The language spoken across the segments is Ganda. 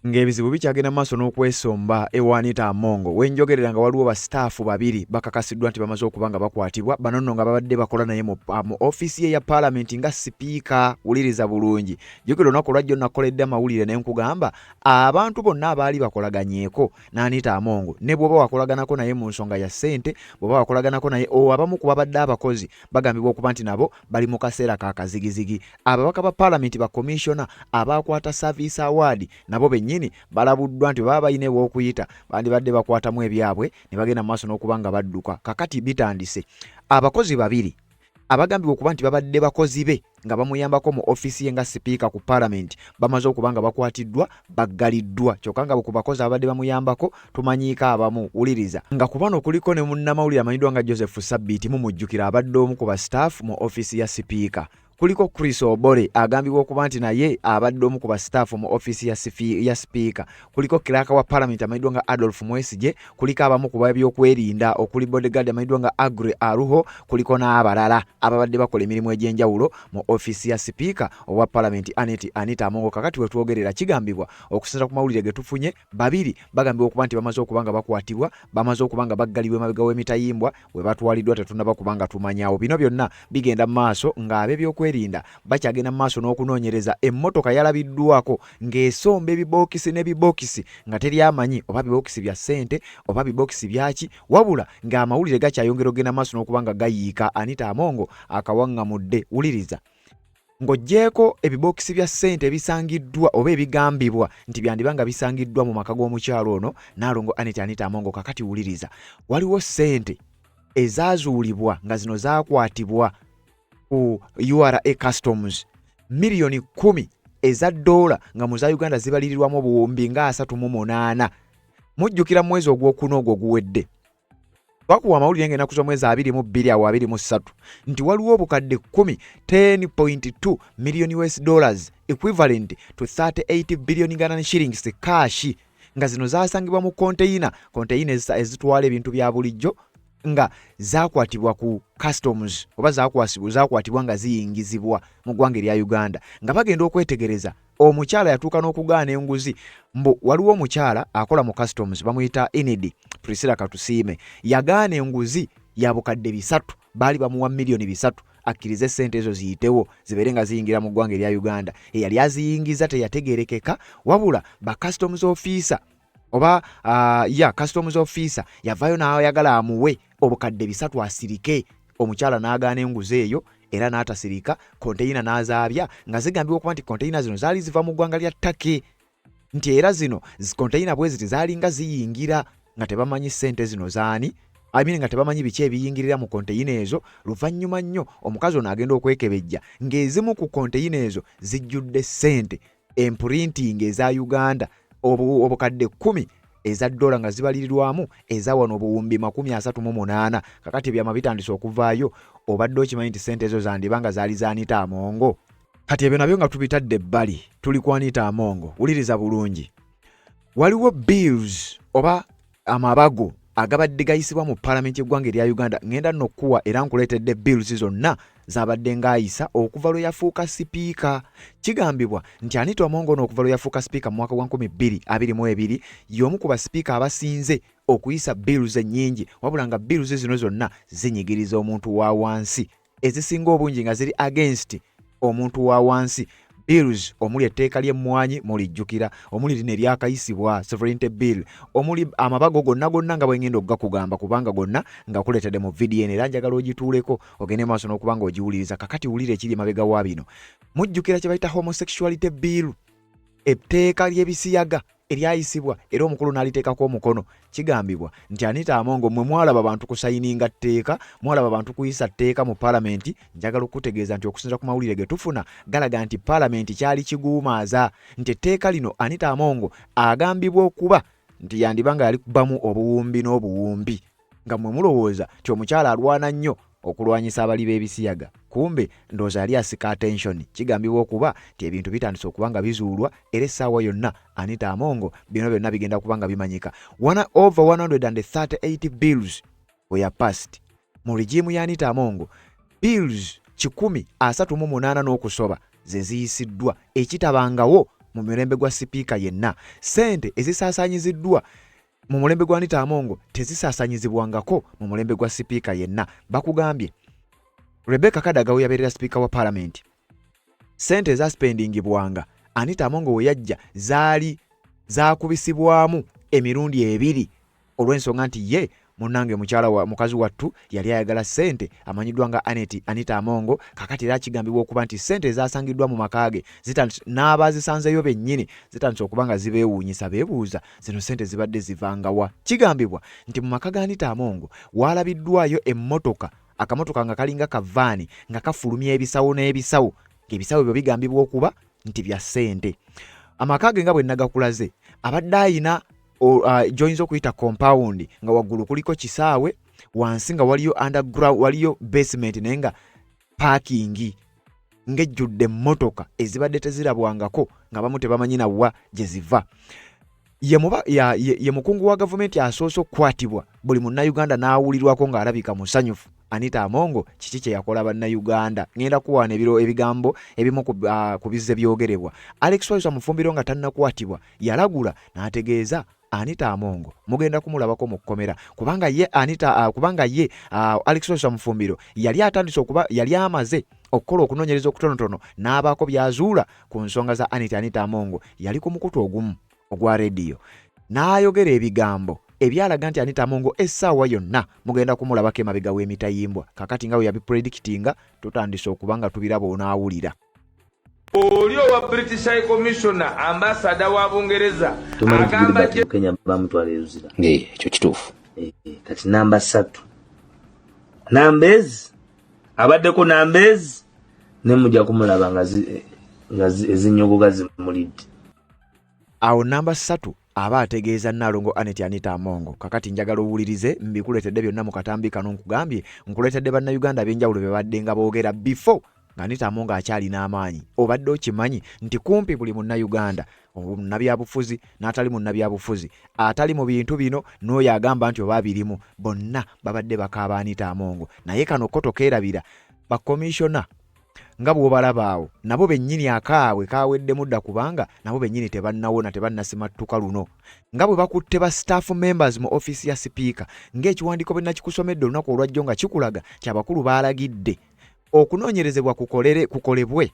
Ng'ebizibu bikyagenda maaso n'okwesomba ewa Anita Among wenjogerera nga waliwo bastaafu babiri bakakasiddwa nti bamaze okuba nga bakwatibwa bano nno nga babadde bakola naye mu ofiisi ye ya Paalamenti nga sipiika. Wuliriza bulungi, jjukira olunaku lwajjo nakoledde amawulire ne nkugamba abantu bonna abaali bakolaganyeeko ne Anita Among ne bw'oba wakolaganako naye mu nsonga ya ssente, bw'oba wakolaganako naye abamu ku babadde abakozi bagambibwa okuba nti nabo bali mu kaseera ka kazigizigi. Ababaka ba Paalamenti ba komishona abakwata Service Award nabo bennyini balabuddwa nti baba bayina okuyita bandibadde bakwatamu ebyabwe ne bagenda mu maaso n'okuba nga badduka. Kakati bitandise abakozi babiri abagambibwa okuba nti babadde bakozi be nga bamuyambako mu ofiisi ye nga sipiika ku Paalamenti bamaze okuba nga bakwatiddwa baggaliddwa. Kyokka nga ku bakozi abadde bamuyambako tumanyiika abamu. Wuliriza nga ku bano kuliko ne munnamawulire amanyiddwa nga Joseph Sabbiiti mumujjukira abadde omu ku bastaafu mu ofiisi ya sipiika. Kuliko Chris Obore agambibwa okuba nti naye abadde omu ku bastaafu mu ofiisi ya sipiika. Kuliko kiraka wa Paalamenti amanyiddwa nga Adolf Mwesigye. Kuliko abamu ku b'ebyokwerinda okuli bodyguard amanyiddwa nga Agre Aruho. Kuliko n'abalala ababadde bakola emirimu egy'enjawulo mu ofiisi ya sipiika owa Paalamenti Anita Among. Kakati we twogerera kigambibwa okusinziira ku mawulire ge tufunye babiri bagambibwa okuba nti bamaze okuba nga bakwatibwa, bamaze okuba nga baggalibwa emabega w'emitayimbwa we batwaliddwa tetunnaba kuba nga tumanyawo. Bino byonna bigenda mu maaso ng'ab'ebyokwerinda bakyagenda mu maaso n'okunoonyereza. Emmotoka yalabiddwako ng'esomba ebibookisi n'ebibookisi nga teri amanyi oba bibookisi bya ssente oba bibookisi byaki, wabula ng'amawulire gakyayongera ogenda mu maaso n'okuba nga gayiika Anita Among akawaŋŋamudde. Wuliriza ng'oggyeko ebibookisi bya ssente ebisangiddwa oba ebigambibwa nti byandiba nga bisangiddwa mu maka g'omukyalo ono Nnaalongo Anita Among. Kakati wuliriza waliwo ssente ezaazuulibwa nga zino zaakwatibwa ku URA Customs miliyoni 10 eza dola nga mu za Uganda zibalirirwamu obuwumbi nga 38. Mujjukira mwezi ogwokuna ogwo guwedde twakuwa amawulire ng'ennaku z'omwezi 22 awo 23 nti waliwo obukadde 10.2 million US dollars equivalent to 38 billion Ghana shillings cash nga zino zaasangibwa mu konteyina ezitwala ebintu bya bulijjo nga zakwatibwa ku customs oba zakwatibwa nga ziyingizibwa mu ggwanga erya Uganda. Nga bagenda okwetegereza omukyala yatuuka n'okugaana enguzi mbu waliwo omukyala akola mu customs bamuyita Enid Priscilla Katusiime yagaana enguzi ya bukadde 3 baali bamuwa miliyoni 3 akkirize ssente ezo ziyitewo zibeere nga ziyingira mu ggwanga erya Uganda. Eyali aziyingiza teyategeerekeka wabula ba customs officer oba customs officer yavaayo n'ayagala amuwe obukadde 3 asirike. Omukyala n'agaana enguzi eyo era n'atasirika. Konteyina n'azaabya nga zigambibwa okuba nti konteyina zino zaali ziva mu ggwanga lya Turkey nti era zino konteyina bwe ziti zaali nga ziyingira nga tebamanyi ssente zino zaani nga tebamanyi biki ebiyingirira mu konteyina ezo. Luvannyuma nnyo omukazi ono agenda okwekebejja ng'ezimu ku konteyina ezo zijjudde ssente emprinting eza Uganda obukadde 10 eza dola nga zibalirirwamu eza wano obuwumbi 38. Kakati ebyama bitandise okuvaayo obadde okimanyi nti ssente ezo zandibanga zaali za Anita Among. Kati ebyo nabyo nga tubitadde ebbali tuli ku Anita Among. Wuliriza bulungi waliwo bills oba amabago agabadde gayisibwa mu Paalamenti y'eggwanga erya Uganda. Ngenda nno okuwa era nkuleetedde bills zonna zabadde ng'ayisa okuva lwe yafuuka sipiika. Kigambibwa nti Anita Among ono okuva lwe yafuuka sipiika mu mwaka gwa 2022 y'omu ku basipiika abasinze okuyisa bills ennyingi wabula nga bills zino zonna zinyigiriza omuntu wa wansi, ezisinga obungi nga ziri against omuntu wa wansi. Bills omuli etteeka ly'emmwanyi mulijjukira, omuli lino eryakayisibwa sovereignty bill, omuli amabago gonna nga bwengenda okugakugamba kubanga gonna nga kuleetedde mu vidiyo eno era njagala ogituuleko ogende maaso n'okuba nga ogiwuliriza. Kakati wulire ekiri emabega wa bino. Mujjukira kye bayita homosexuality bill, etteeka ly'ebisiyaga eryayisibwa era omukulu n'aliteekako omukono. Kigambibwa nti Anita Among mwe mwalaba abantu kusayininga tteeka, mwalaba abantu kuyisa tteeka mu Paalamenti. Njagala okutegeeza nti okusinziira ku mawulire ge tufuna galaga nti Paalamenti kyali kiguumaaza nti etteeka lino Anita Among agambibwa okuba nti yandibanga yali kubamu obuwumbi n'obuwumbi nga mwe mulowooza nti omukyala alwana nnyo okulwanyisa abali b'ebisiyaga. Kumbe ndowooza yali asika attention. Kigambibwa okuba nti ebintu bitandise okuba nga bizuulwa era essaawa yonna Anita Among bino byonna bigenda kuba nga bimanyika. Over 138 bills were passed mu regimu ya Anita Among. Bills 138 n'okusoba ze ziyisiddwa ekitabangawo mu mulembe gwa sipiika yenna. Ssente ezisaasaanyiziddwa mu mulembe gwa Anita Amongo tezisaasaanyizibwangako mu mulembe gwa sipiika yenna. Bakugambye Rebecca Kadaga yabeerera sipiika wa Parliament. Ssente za spendingibwanga Anita Amongo we yajja zaali zaakubisibwamu emirundi ebiri olw'ensonga nti ye munange mukazi wattu yali ayagala ssente amanyiddwa nga Anita Amongo. Kakati era kigambibwa okuba nti ssente zasangiddwa mu makaage n'abazisanzeyo bennyini zitandise okuba nga zibeewuunyisa beebuuza zino ssente zibadde zivangawa. Kigambibwa nti mu maka ga Anita Amongo waalabiddwayo emmotoka, akamotoka nga kalinga kavaani nga kafulumya ebisawo n'ebisawo, ng'ebisawo ebyo bigambibwa okuba nti bya ssente. Amakaage nga bwe nagakulaze abadde ayina joyinza okuyita compound nga waggulu kuliko kisaawe, wansi nga waliyo underground, waliyo basement naye nga parking ng'ejjudde emmotoka ezibadde tezirabwangako nga bamu tebamanyi nawa gye ziva. Ye mukungu wa gavumenti asoose okukwatibwa buli munnayuganda n'awulirwako ng'alabika musanyufu. Anita Amongo kiki kye yakola bannayuganda? Ngenda kuwaana ebigambo ebimu ku bizze byogerebwa. Alex Waiso Mufumbiro nga tannakwatibwa yalagula n'ategeeza Anita Amongo mugenda kumulabako mu kkomera kubanga ye Alex Waiso Mufumbiro yali atandise okuba yali amaze okukola okunoonyereza okutonotono n'abaako byazuula ku nsonga za Anita Amongo. Yali ku mukutu ogumu ogwa rediyo n'ayogera ebigambo ebyalaga nti Anita Amongo essaawa yonna mugenda kumulabako emabega w'emitayimbwa. Kakati nga we yabipredictinga tutandise okuba nga tubiraba onaawulira. Oli owa British High Commissioner ambassador wa Bungereza agamba Kenya bamutwala eruzira. Ekyo kituufu. Kati namba 3 Nambezi abaddeko Nambezi ne mujja kumulaba nga ezinyogoga zimulidde. Awo namba 3 aba ategeeza Nnalongo Anita Amongo. Kakati njagala owulirize mbikuleetedde byonna mu katambi kano nkugambye nkuleetedde bannayuganda ab'enjawulo be badde nga boogera before nga Anita Amongo akyali n'amaanyi. Obadde okimanyi nti kumpi buli munnayuganda munnabyabufuzi n'atali munnabyabufuzi atali mu bintu bino n'oyo agamba nti oba birimu bonna babadde bakaaba Anita Amongo. Naye kano ko tokeerabira bakomishona nga bw'obalaba awo nabo bennyini akaabwe kaawedde mudda kubanga nabo bennyini tebannawona tebannasimattuka luno. Nga bwe bakutte ba staff members mu office ya sipiika ng'ekiwandiiko bwe nakikusomedde olunaku olwajjo nga kikulaga kyabakulu baalagidde okunoonyerezebwa kukolebwe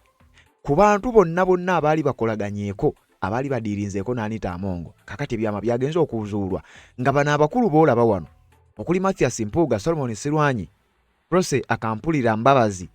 ku bantu bonna abaali bakolaganyeeko abaali badiirinzeeko n'Anita Amongo. Kakati ebyama byagenze okuzuulwa nga bano abakulu boolaba wano okuli Mathias Mpuuga, Solomon Sirwanyi, Prose Akampulira Mbabazi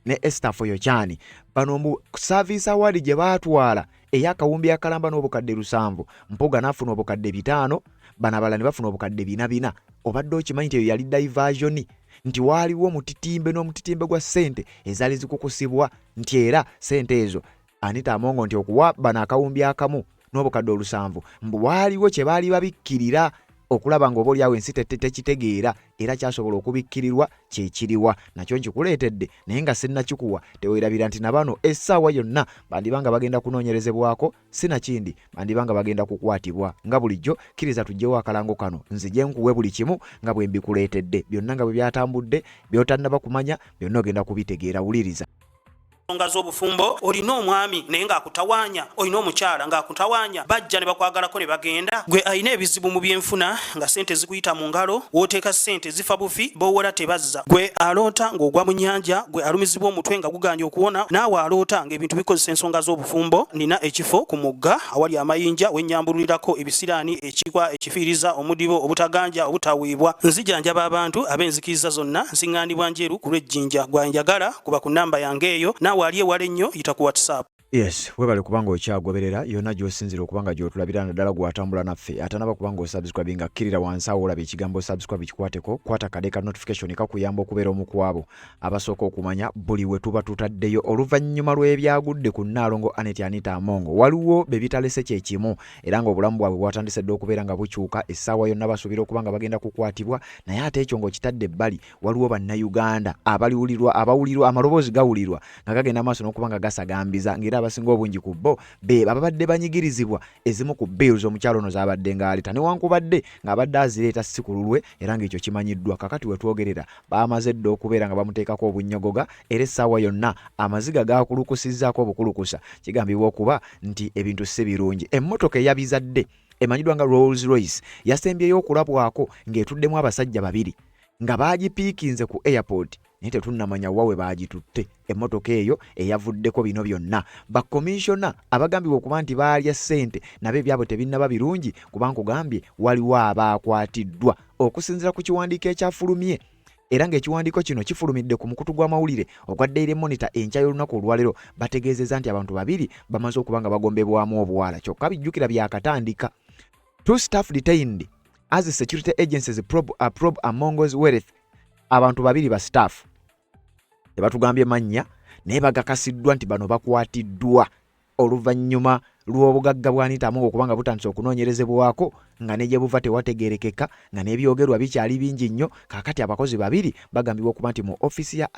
ne Esther Foyochani. Bano mu service award gye baatwala ey'akawumbi akalamba n'obukadde 7, Mpuuga n'afuna obukadde 5, bano abalala ne bafuna obukadde 4. Obadde okimanyi nti eyo yali diversion, nti waaliwo omutitimbe n'omutitimbe gwa ssente ezaali zikukusibwa nti era ssente ezo Anita Amongo nti okuwa bano akawumbi akamu n'obukadde 7 mbu waaliwo kye baali babikkirira okulaba ng'oba oli awo ensi tekitegeera era kyasobola okubikkirirwa kyekiriwa. Nakyo nkikuleetedde naye nga sinnakikuwa teweerabira nti na bano essaawa yonna bandibanga bagenda kunoonyerezebwako, sinakindi bandibanga bagenda kukwatibwa. Nga bulijjo kkiriza tujjewo akalango kano nzije nkuwe buli kimu nga bwe mbikuleetedde, byonna nga bwe byatambudde by'otannaba kumanya byonna ogenda kubitegeera. Wuliriza. Nsonga z'obufumbo olina omwami naye ng'akutawaanya, olina omukyala ng'akutawaanya, bajja ne bakwagalako ne bagenda. Gwe alina ebizibu mu byenfuna nga ssente zikuyita mu ngalo, wooteeka ssente zifa bufi b'owola tebazza. Gwe aloota ng'ogwa mu nnyanja, gwe alumizibwa omutwe nga guganja okuwona, naawe aloota ng'ebintu bikozesa ensonga z'obufumbo. Nina ekifo ku mugga awali amayinja wennyambululirako ebisiraani, ekikwa, ekifiiriza, omudibo, obutaganja, obutaweebwa. Nzijanjaba abantu ab'enzikiriza zonna, nsiŋŋaanibwa njeru ku lw'ejjinja. Gwanjagala kuba ku nnamba yange eyo, naawe wali ewala ennyo yita ku WhatsApp. Yes, webale kubanga okyagoberera yonna gy'osinzira okubanga gy'otulabira naddala gw'atambula naffe. Atanaba kubanga osubscribinga kkirira wansi awo olaba ekigambo subscribe kikwateko, kwata kade ka notification kakuyamba okubeera omu ku abo abasooka okumanya buli we tuba tutaddeyo. Oluvannyuma lw'ebyagudde ku Nnalongo Anita Amongo waliwo be bitalese kye kimu era ng'obulamu bwabwe bwatandise dde okubeera nga bukyuka. Essaawa yonna basuubira okubanga bagenda kukwatibwa, naye ate ekyo ng'okitadde ebbali waliwo bannayuganda abawulirwa amaloboozi gawulirwa nga gagenda maaso n'okubanga gasagambiza ng'era abasinga obungi ku bo be babadde banyigirizibwa ezimu ku bills omukyalo ono zaabadde ng'aleta newankubadde ng'abadde azireeta si ku lulwe era ng'ekyo kimanyiddwa kakati we twogerera baamaze dda okubeera nga bamuteekako obunnyogoga era essaawa yonna amaziga gaakulukusizzaako obukulukusa kigambibwa okuba nti ebintu si birungi. Emmotoka eyabizadde emanyiddwa nga Rolls Royce yasembyeyo okulabwako ng'etuddemu abasajja babiri nga baagipiikinze ku airport naye tetunnamanya wa we baagitutte. Emmotoka eyo eyavuddeko bino byonna bakomishona abagambibwa okuba nti baalya ssente nabo ebyabwe tebinnaba birungi kuba nkugambye waliwo abaakwatiddwa okusinziira ku kiwandiiko ekyafulumye era ng'ekiwandiiko kino kifulumidde ku mukutu gw'amawulire ogwa Daily Monitor enkya y'olunaku olwaleero bategeezezza nti abantu babiri bamaze okuba nga bagombebwamu obwala kyokka bijjukira byakatandika. Two staff detained as the security agencies probe among wealth. Abantu babiri ba staff tebatugambye mannya naye bagakasiddwa nti bano bakwatiddwa oluvannyuma lw'obugagga bwa Anita Among okubanga butandise okunoonyerezebwako nga ne gye buva tewategeerekeka nga n'ebyogerwa bikyali bingi nnyo. Kaakati abakozi babiri bagambibwa okuba nti mu ofisi ya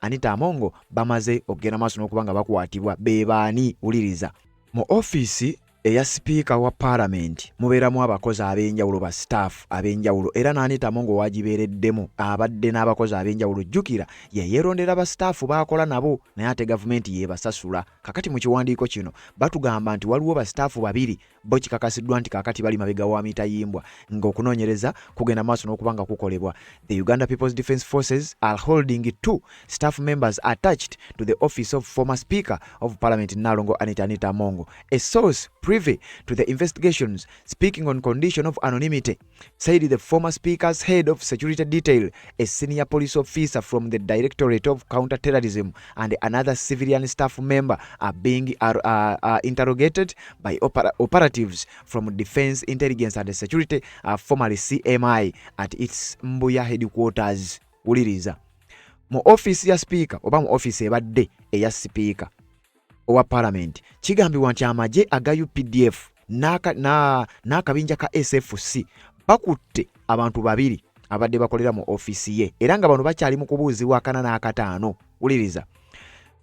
Anita Among bamaze okugenda maaso n'okuba nga bakwatibwa. Be baani? Wuliriza. Mu ofisi eya sipiika wa Parliament mubeeramu abakozi ab'enjawulo ba staff ab'enjawulo era Anita Among wagibeereddemu abadde n'abakozi ab'enjawulo. Jjukira ye yeerondera ba staff baakola nabo naye ate gavumenti yeebasasula. Kakati mu kiwandiiko kino batugamba nti waliwo ba staff babiri bo kikakasiddwa nti kakati bali mabega wa mitayimbwa ng'okunoonyereza kugenda maaso n'okuba nga kukolebwa. The Uganda People's Defence Forces are holding 2 staff members attached to the office of former Speaker of Parliament Nalongo Anita Among. A source privy to the investigations, speaking on condition of anonymity, said the former Speaker's head of security detail, a senior police officer from the Directorate of Counter-Terrorism, and another civilian staff member are being interrogated by operatives from Defence Intelligence and Security, formerly CMI, at its Mbuya headquarters. Wuliriza. Mu office ya speaker oba mu office ebadde eya speaker owa Parliament kigambibwa nti amagye aga UPDF n'akabinja ka SFC bakutte abantu babiri abadde bakolera mu ofisi ye era nga bano bakyali mu kubuuzibwa akana n'akataano. Wuliriza.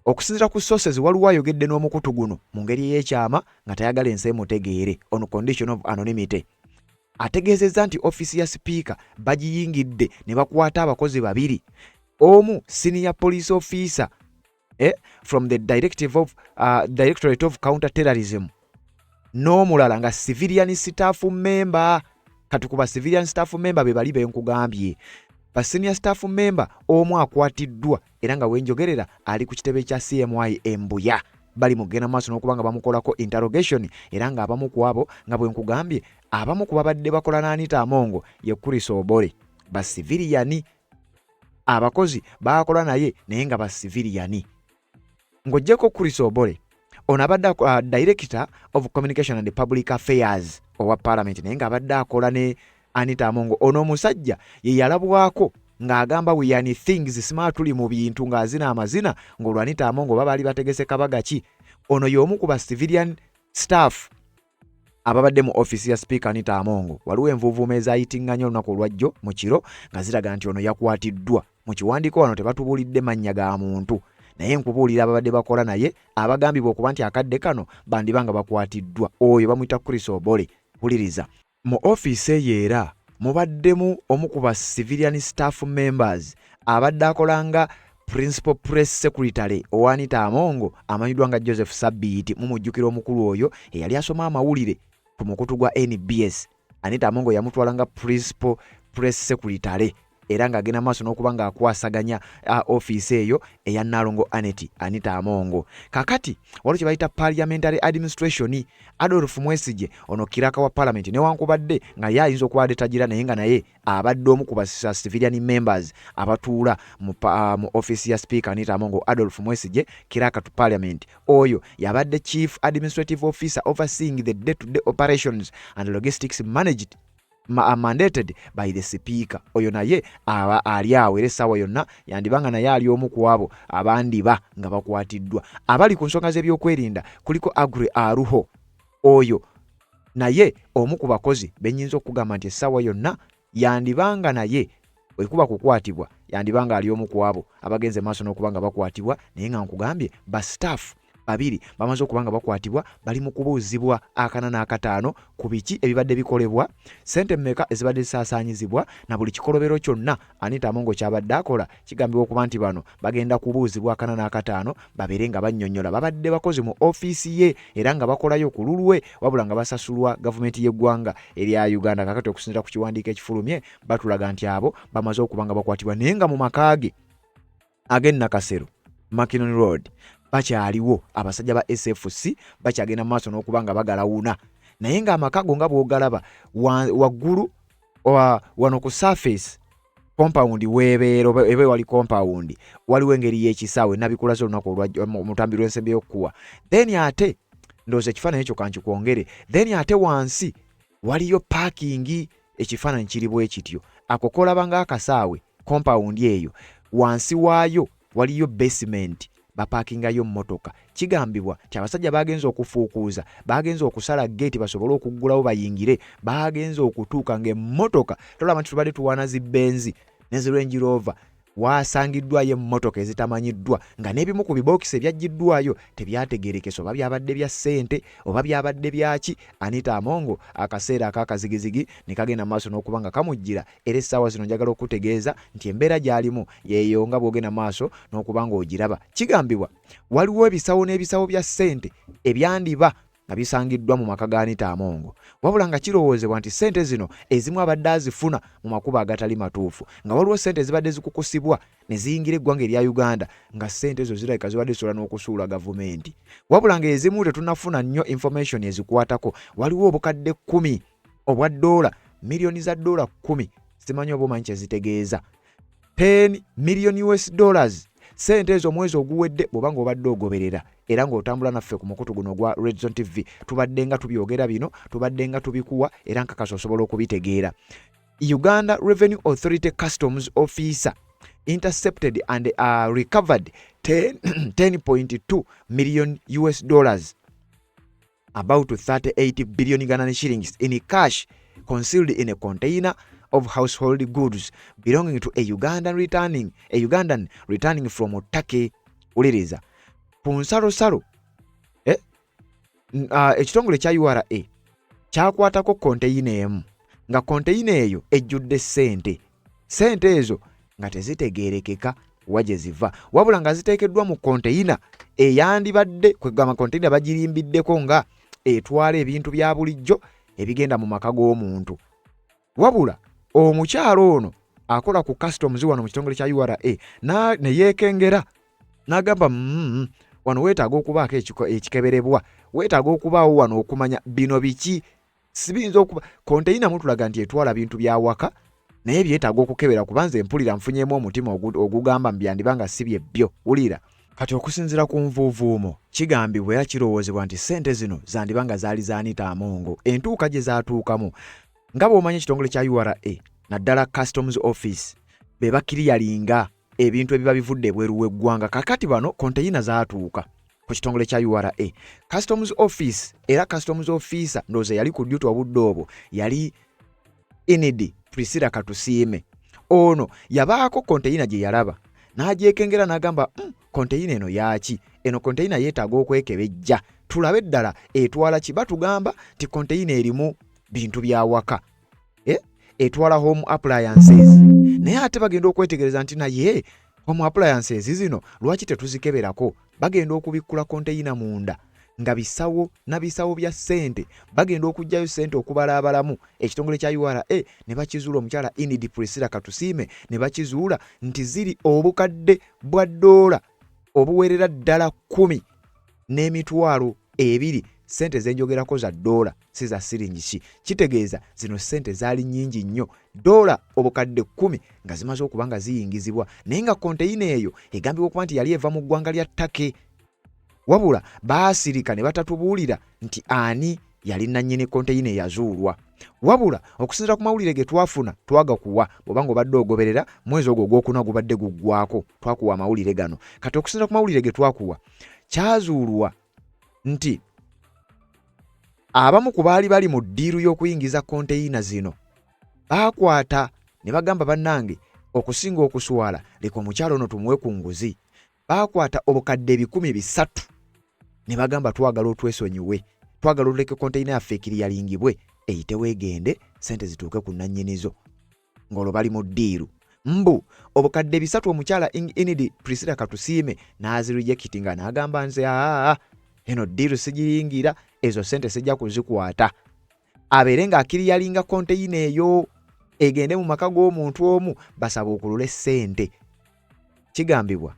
Okusinziira ku sources waliwo ayogedde n'omukutu guno mu ngeri y'ekyama nga tayagala ensi emutegeere on condition of anonymity. Ategeezezza nti ofisi ya speaker bagiyingidde ne bakwata abakozi babiri, omu senior police officer from the Directorate of Counter-Terrorism n'omulala nga civilian staff member. Katukuba civilian staff member be bali benkugambye. Ba senior staff member omu akwatiddwa era nga wenjogerera ali ku kitebe kya CMI Embuya bali mugenda maaso n'okuba nga bamukolako interrogation era nga abamu ku abo nga bwenkugambye abamu ku babadde bakola na Anita Among ye Chris Obore ba civilian. Abakozi bakola naye naye nga ba civilian. Ng'oggyeko Chris Obore ono abadde Director of Communication and Public Affairs owa Parliament naye nga abadde akola ne Anita Among. Ono omusajja ye yalabwako ng'agamba we yani things smart tuli mu bintu ng'azina amazina ng'olwo Anita Among baba bali bategese kabaga ki. Ono y'omu ku ba civilian staff ababadde mu office ya Speaker Anita Among. Waliwo envuuvuuma ezayitinganya olunaku olwajjo mu kiro nga ziraga nti ono yakwatiddwa. Mu kiwandiiko wano tebatubuulidde mannya ga muntu naye nkubuulira ababadde bakola naye abagambibwa okuba nti akadde kano bandibanga bakwatiddwa. Oyo bamuyita Chris Obore. Wuliriza. Mu office eyo era mubaddemu omu ku ba civilian staff members abadde akolanga principal press secretary owa Anita Among amanyiddwa nga Joseph Sabiti. Mumujjukira omukulu oyo eyali asoma amawulire ku mukutu gwa NBS. Anita Among yamutwalanga principal press secretary era nga agenda maaso n'okuba nga akwasaganya office eyo eya Nalongo Anita Among. Kakati waliwo kye bayita parliamentary administration. Adolf Mwesigye ono kiraka wa Parliament newankubadde nga ye ayinza okuba adetagira naye nga naye abadde omu ku ba civilian members abatuula mu office ya Speaker Anita Among. Adolf Mwesigye kiraka to Parliament oyo yabadde Chief Administrative Officer overseeing the day-to-day operations and logistics mandated by the Speaker. Oyo naye ali awo era essaawa yonna yandibanga naye ali omu ku abo abandiba nga bakwatiddwa. Abali ku nsonga z'ebyokwerinda kuliko Agri Aruho oyo naye omu ku bakozi benyinza okugamba nti essaawa yonna yandibanga naye wekuba kukwatibwa yandibanga ali omu ku abo abagenze maaso n'okuba nga bakwatibwa naye nga nkugambye ba staff babiri bamaze okubanga bakwatibwa bali mu kubuuzibwa akana n'akataano ku biki ebibadde bikolebwa, ssente mmeka ezibadde zisaasaanyizibwa na buli kikolobero kyonna Anita Amongo kyabadde akola. Kigambibwa okuba nti bano bagenda kubuuzibwa akana n'akataano babeere nga bannyonnyola babadde bakozi mu ofiisi ye era nga bakolayo ku lulwe wabula nga basasulwa gavumenti y'eggwanga erya Uganda. Kakati okusinziira ku kiwandiiko ekifulumye batulaga nti abo bamaze okuba nga bakwatibwa naye nga mu makaage ag'e Nakasero Mackinnon Road bakyaliwo abasajja ba SFC bakyagenda mu maaso n'okuba nga bagalawuna naye nga amakago nga bw'ogalaba waggulu wano ku surface compound weebeera ebe wali compound waliwo engeri y'ekisaawe nabikulaze olunaku omutambi lw'ensembe y'okkuwa. Then ate ndowooza ekifaananyi ekyo kankikwongere. Then ate wansi waliyo parking, ekifaananyi kiri bwe kityo. Ako kolabanga akasaawe compound eyo wansi waayo waliyo basement bapakingayo mmotoka. Kigambibwa nti abasajja bagenza okufuukuuza, bagenza okusala gate basobole okuggulawo bayingire, bagenza okutuuka ng'emmotoka tolaba nti tubadde tuwaana zibbenzi ne zi Range Rover waasangiddwayo emmotoka ezitamanyiddwa nga n'ebimu ku bibookisi ebyaggiddwayo tebyategeerekese oba byabadde bya ssente oba byabadde byaki. Anita Amongo akaseera akakazigizigi ne kagenda maaso n'okuba nga kamujjira era essaawa zino njagala okutegeeza nti embeera gy'alimu yeeyo nga bw'ogenda maaso n'okuba nga ogiraba. Kigambibwa waliwo ebisawo n'ebisawo bya ssente ebyandiba nga bisangiddwa mu maka ga Anita Amongo wabula nga kirowoozebwa nti ssente zino ezimu abadde azifuna mu makubo agatali matuufu nga waliwo ssente ezibadde zikukusibwa ne ziyingira eggwanga erya Uganda nga ssente ezo zirabika zibadde zisobola n'okusuula gavumenti wabula nga ezimu tetunafuna nnyo information ezikwatako. Waliwo obukadde 10 obwa $, miliyoni za $, 10 simanyi oba omanyi kye zitegeeza, $10 million. Ssente ezo omwezi oguwedde bw'obanga obadde ogoberera era ng'otambula naffe ku mukutu guno gwa Red Zone TV tubadde nga tubyogera bino, tubadde nga tubikuwa era nkakasa osobola okubitegeera. Uganda Revenue Authority Customs Officer intercepted and recovered $10.2 million, about 38 billion Ghanaian shillings in cash concealed in a container of household goods belonging to a Ugandan returning from Turkey. Uliriza punsalosalo ekitongole kya URA kyakwatako konteyina emu nga konteyina eyo ejjudde ssente ezo nga tezitegeerekeka waje ziva wabula nga ziteekeddwa mu konteyina eyandibadde kwegamba konteyina bagirimbiddeko nga etwala ebintu bya bulijjo ebigenda mu maka g'omuntu wabula omukyalo ono akola ku customs wano mu kitongole kya URA ne yeekengera n'agamba wano weetaaga okubaako ekikeberebwa, weetaaga okubaawo wano okumanya bino biki. Sibinza okuba konteyina mutulaga nti etwala bintu bya waka naye byetaaga okukebera kubanze mpulira nfunyeemu omutima ogugamba mbyandibanga si bye byo. Wulira kati okusinziira ku nvuuvuumo kigambibwa era kirowoozebwa nti ssente zino zandibanga zaali za Anita Amongo. Entuuka gye zaatuukamu nga bw'omanyi ekitongole kya URA naddala Customs Office be bakiriyalinga ebintu ebiba bivudde ebweru w'eggwanga. Kakati bano konteyina zaatuuka ku kitongole kya URA. Customs Office era Customs Officer ndowooza yali ku duty obudde obwo yali Inidi Priscilla Katusiime. Ono yabaako konteyina gye yalaba n'agyekengera n'agamba konteyina eno yaaki? Eno konteyina yeetaaga okwekebejja tulabe ddala etwala ki. Batugamba nti konteyina erimu bintu bya waka etwala home appliances naye ate bagenda okwetegereza nti naye home appliances zino lwaki tetuzikeberako. Bagenda okubikkula konteyina munda nga bisawo na bisawo bya ssente bagenda okugjayo ssente okubalaabalamu. Ekitongole kya URA ne bakizuula omukyala Inidi Priscilla Katusiime ne bakizuula nti ziri obukadde bwa $, obuwerera ddala 10 n'emitwalo 2 ssente zenjogerako za $, si za siringi ki. Kitegeeza zino ssente zaali nnyingi nnyo, $, obukadde 10 nga zimaze okuba nga ziyingizibwa naye nga konteyina eyo egambibwa okuba nti yali eva mu ggwanga lya Turkey. Wabula baasirika ne batatubuulira nti ani yali nannyini konteyina eyazuulwa. Wabula okusinziira ku mawulire ge twafuna twagakuwa bw'obanga obadde ogoberera mwezi ogwo ogwokuna gubadde guggwako twakuwa amawulire gano. Kati okusinziira ku mawulire ge twakuwa kyazuulwa nti abamu ku baali bali mu ddiiru y'okuyingiza konteyina zino baakwata ne bagamba bannange okusinga okuswala leka omukyalo ono tumuwe ku nguzi. Baakwata obukadde 300 ne bagamba twagala otwesonyiwe, twagala oleke container yaffe ekiriyalingibwe eyitewo egende sente zituuke ku nannyinizo ng'olwo bali mu ddiiru. Mbu obukadde 3 omukyala Inidi Priscilla Katusiime n'azirejectinga n'agamba nze eno ddiiru sigiyingira, ezo sente sijja kuzikwata. Abeere ng'akiriyalinga container eyo egende mu maka g'omuntu omu basaba okulula sente. Kigambibwa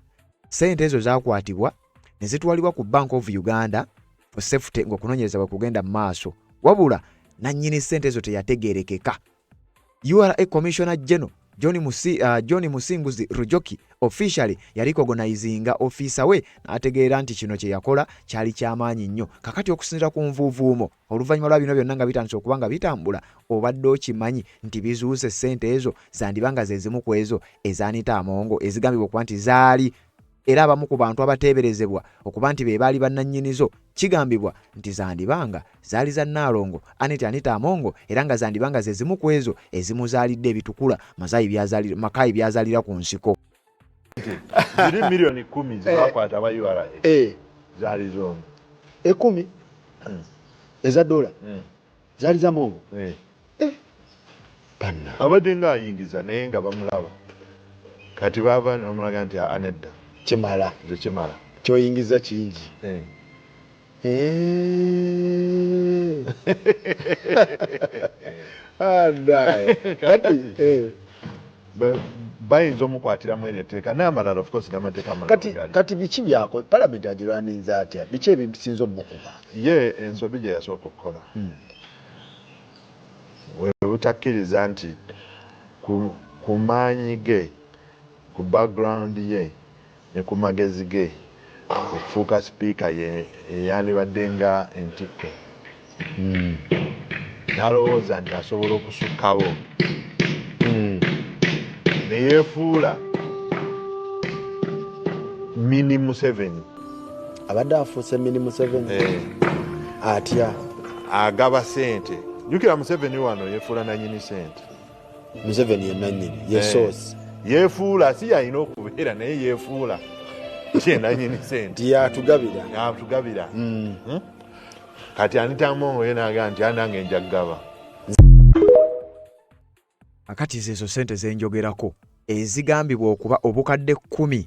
sente ezo zaakwatibwa ne zitwalibwa ku Bank of Uganda for safety ng'okunoonyereza bwe kugenda mu maaso, wabula nannyini sente ezo teyategeerekeka. URA Commissioner General John Musinguzi Rujoki officially yarecognizinga officer we n'ategeera nti kino kye yakola kyali ky'amaanyi nnyo. Kakati okusinziira ku nvuuvuumo oluvannyuma lwa bino byonna nga bitandise okuba nga bitambula, obadde okimanyi nti bizuuse ssente ezo zandibanga ze zimu ku ezo ez'Anita Amongo ezigambibwa okuba nti zaali era abamu ku bantu abateeberezebwa okuba nti be baali bannannyinizo kigambibwa nti zandibanga zaali za Nnaalongo Anita Amongo era nga zandibanga ze zimu ku ezo ezimuzaalidde ebitukula Makayi byazaalira ku nsiko. Ziri milioni 10 zibakwata aba URA. Zaali zongo 10 eza dola zaali za Mongo. Banna abadde ng'ayingiza naye nga bamulaba kati bava nomulaga nti anedda kimala kyoyingiza kingi. Bayinza omukwatiramu eryo etteeka n'amalala of course n'amateeka amalala. Kati biki byako Parliament agirwaninza atya? Biki ebisinza omukuba? Ye ensobi gye yasooka okukola webutakkiriza nti ku maanyi ge, ku background ye ne ku magezi ge okufuuka sipiika eyandibadde nga entikko n'alowooza nti asobola okusukkawo ne yeefuula Mini Museveni. Abadde afuuse Mini Museveni atya agaba sente. Jukira Museveni wano yeefuula nannyini sente. Museveni ye nannyini ye source. Yeefuula si yalina okubeera naye yeefuula kye nannyini sente yatugabira. Kati Anita Amongo ye n'agamba nti nange nja kugaba. Akati ezo sente zenjogerako ezigambibwa okuba obukadde 10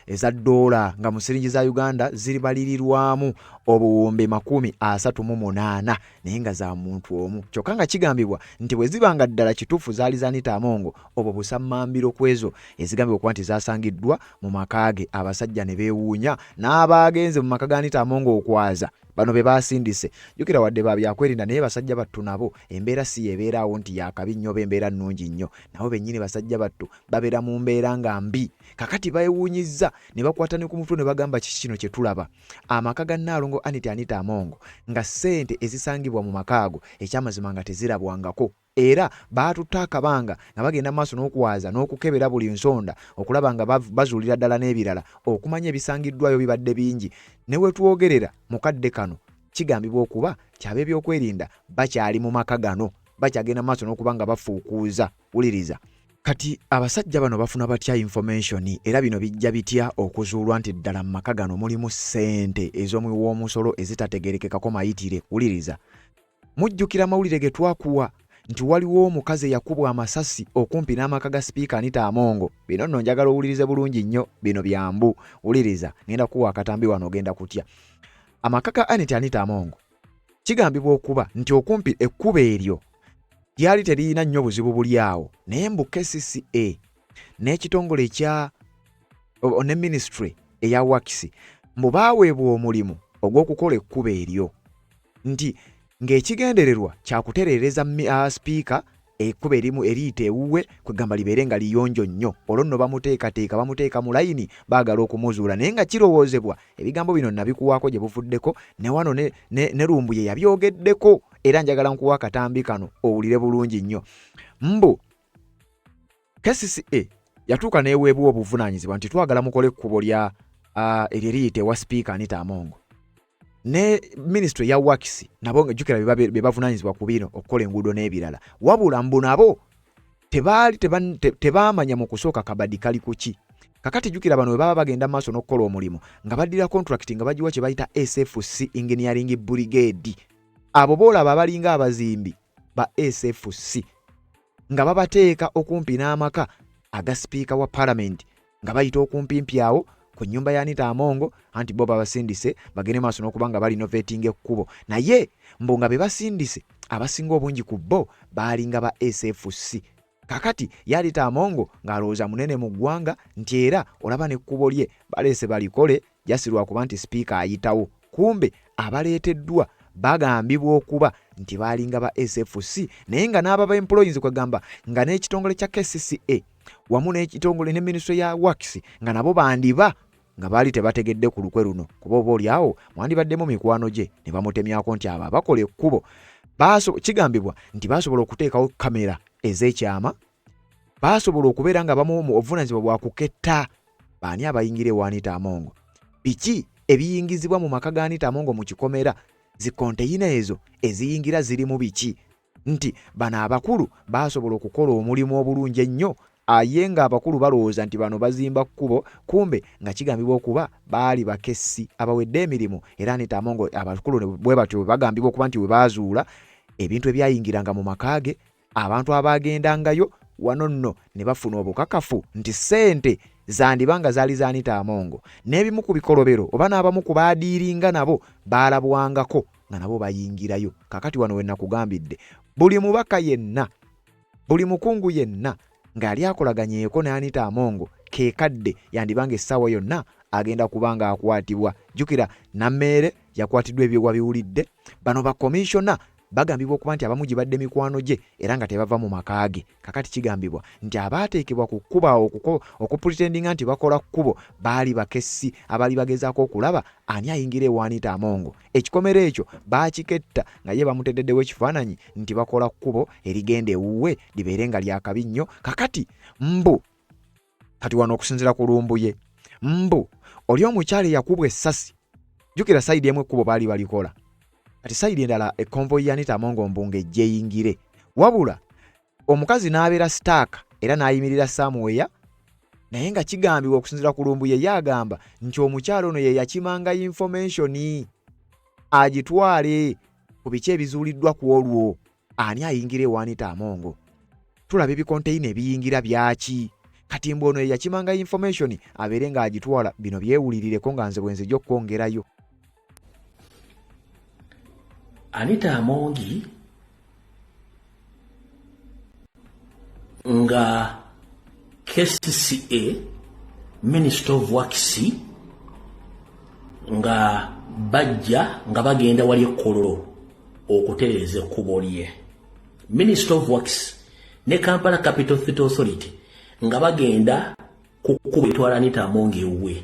eza dola nga mu siringi za Uganda ziri balirirwamu obuwumbi 38 naye nga za muntu omu. Kyokka nga kigambibwa nti bwe zibanga ddala kituufu zaali za Anita Amongo obwo busammambiro kwezo ezigambibwa okuba nti zasangiddwa mu makaage abasajja ne beewuunya n'abaagenze mu maka ga Anita Amongo okwaza bano be basindise. Jukira wadde babyakwerinda naye basajja battu nabo embeera si yebeeraawo nti yakabi nnyo bembeera nnungi nnyo, nabo bennyini basajja battu babeera mu mbeera nga mbi. Kakati beewuunyizza ne bakwata ne ku mutwe ne bagamba kiki kino kye tulaba. Amaka ga Nnaalongo Anita Amongo nga ssente ezisangibwa mu makaago ekyamazima nga tezirabwangako era baatutta akabanga nga bagenda maaso n'okuwaza n'okukebera buli nsonda okulaba nga bazuulira ddala n'ebirala okumanya ebisangiddwayo bibadde bingi. Ne we twogerera mukadde kano kigambibwa okuba kyaba ebyokwerinda bakyali mu maka gano bakyagenda maaso n'okuba nga bafuukuuza. Wuliriza kati abasajja bano bafuna batya information era bino bijja bitya okuzuulwa nti ddala mu maka gano mulimu ssente ez'omwi w'omusolo ezitategerekekako mayitire. Wuliriza mujjukira mawulire ge twakuwa nti waliwo omukazi eyakubwa amasasi okumpi n'amaka ga sipiika Anita Amongo. Bino nno njagala owulirize bulungi nnyo, bino byambu. Wuliriza ngenda kuwa akatambi wano ogenda kutya. Amaka ga Anita Amongo kigambibwa okuba nti okumpi ekkuba eryo lyali teriyina nnyo buzibu buli awo naye mbu KCCA n'ekitongole ekya ne ministry eya wakisi mbu baaweebwa omulimu ogw'okukola ekkuba eryo nti ng'ekigendererwa kyakutereereza sipiika ekkuba erimu eriyita ewuwe kwegamba libeere nga liyonjo nnyo. Olwo nno bamuteeka mu layini baagala okumuzuula naye nga kirowoozebwa ebigambo bino nabikuwaako gye buvuddeko ne wano ne Lumbu ye yabyogeddeko era njagala nkuwa akatambi kano owulire bulungi nnyo. Mbu KCCA yatuuka n'eweebwa obuvunaanyizibwa nti twagala mukole ekkubo lya eriyita ewa sipiika Anita Amongo. Ne ministry ya wakisi nabo ngejjukira be bavunaanyizibwa ku bino okukola enguudo n'ebirala, wabula mbu nabo tebaamanya mu kusooka kabadi kali kuki kakati jukira bano baba bagenda maaso n'okukola omulimu nga baddira contract nga bagiwa kye bayita SFC Engineering Brigade. Abo boolaba abalinga abazimbi ba SFC nga babateeka okumpi n'amaka aga speaker wa parliament nga bayita okumpi awo ku nnyumba ya Anita Amongo anti bo babasindise bagende maaso n'okuba nga bali innovating ekkubo. Naye mbu nga be basindise abasinga obungi ku bo baalinga ba SFC. Kakati Anita Amongo ng'alowooza munene mu ggwanga nti era olaba n'ekkubo lye baleese balikole jasirwa kuba nti speaker ayitawo. Kumbe abaleeteddwa bagambibwa okuba nti baalinga ba SFC naye nga n'ababa employees kwegamba nga n'ekitongole kya KCCA wamu n'ekitongole ne Ministry ya Works nga nabo bandiba nga baali tebategedde ku lukwe luno kuba oba oliawo mwandibaddemu mikwano gye ne bamutemyako nti abo abakola ekkubo kigambibwa nti basobola okuteekawo kamera ez'ekyama, basobola okubeera nga bamuwa obuvunanyizibwa bwa kuketta baani abayingira ewa Anita Amongo. Biki ebiyingizibwa mu maka ga Anita Amongo mu kikomera, zikonteyina ezo eziyingira ziri mu biki? Nti bano abakulu basobola okukola omulimu obulungi ennyo aye nga abakulu balowooza nti bano bazimba kkubo, kumbe nga kigambibwa okuba baali bakessi abawedde emirimu. Era Anita Amongo abakulu bwe batyo bagambibwa okuba nti we baazuula ebintu ebyayingiranga mu makaage, abantu abaagendangayo wano nno ne bafuna obukakafu nti ssente zandibanga zaali za Anita Amongo. N'ebimu ku bikolobero oba n'abamu ku baadiiringa nabo baalabwangako nga nabo bayingirayo. Kakati wano we nakugambidde buli mubaka yenna, buli mukungu yenna ng'ali akolaganyeeko ne Anita Amongo keekadde yandibanga essaawa yonna agenda kubanga akwatibwa. Jjukira Nammeere yakwatiddwa ebyo wabiwulidde. Bano ba komishona bagambibwa okuba nti abamu gibadde mikwano gye era nga tebava mu makaage. Kakati kigambibwa nti abaateekebwa ku kkuba okupretendinga nti bakola kkubo baali bakessi abaali bagezaako okulaba ani ayingira ewa Anita Amongo. Ekikomero ekyo baakiketta nga ye bamuteddedewo ekifaananyi nti bakola kkubo erigenda ewuwe libeere nga lyakabi nnyo. Kakati mbu kati wano okusinziira ku lumbuye mbu oli omukyala yakubwa essasi. Jjukira sayidi emu ekkubo baali balikola, kati sayidi endala ekonvoyi ya Anita Amongo mbunga ejje eyingire, wabula omukazi n'abeera sitaaka era n'ayimirira Samuweya. Naye nga kigambibwa okusinziira ku lumbuye yagamba nti omukyala ono ye yakimanga information agitwale ku biki ebizuuliddwa ku olwo ani ayingira ewa Anita Amongo. Tulaba ebikonteyina ebiyingira byaki? Kati mbu ono ye yakimanga information abeere nga agitwala. Bino byewulirireko nga nze bwenze gy'okwongerayo. Anita Amongi nga KCCA Minister of Works nga bajja nga bagenda wali ekkololo okutereeza ekkubo lye. Minister of Works ne Kampala Capital Authority nga bagenda ku kkubo etwala Anita Amongi ewuwe.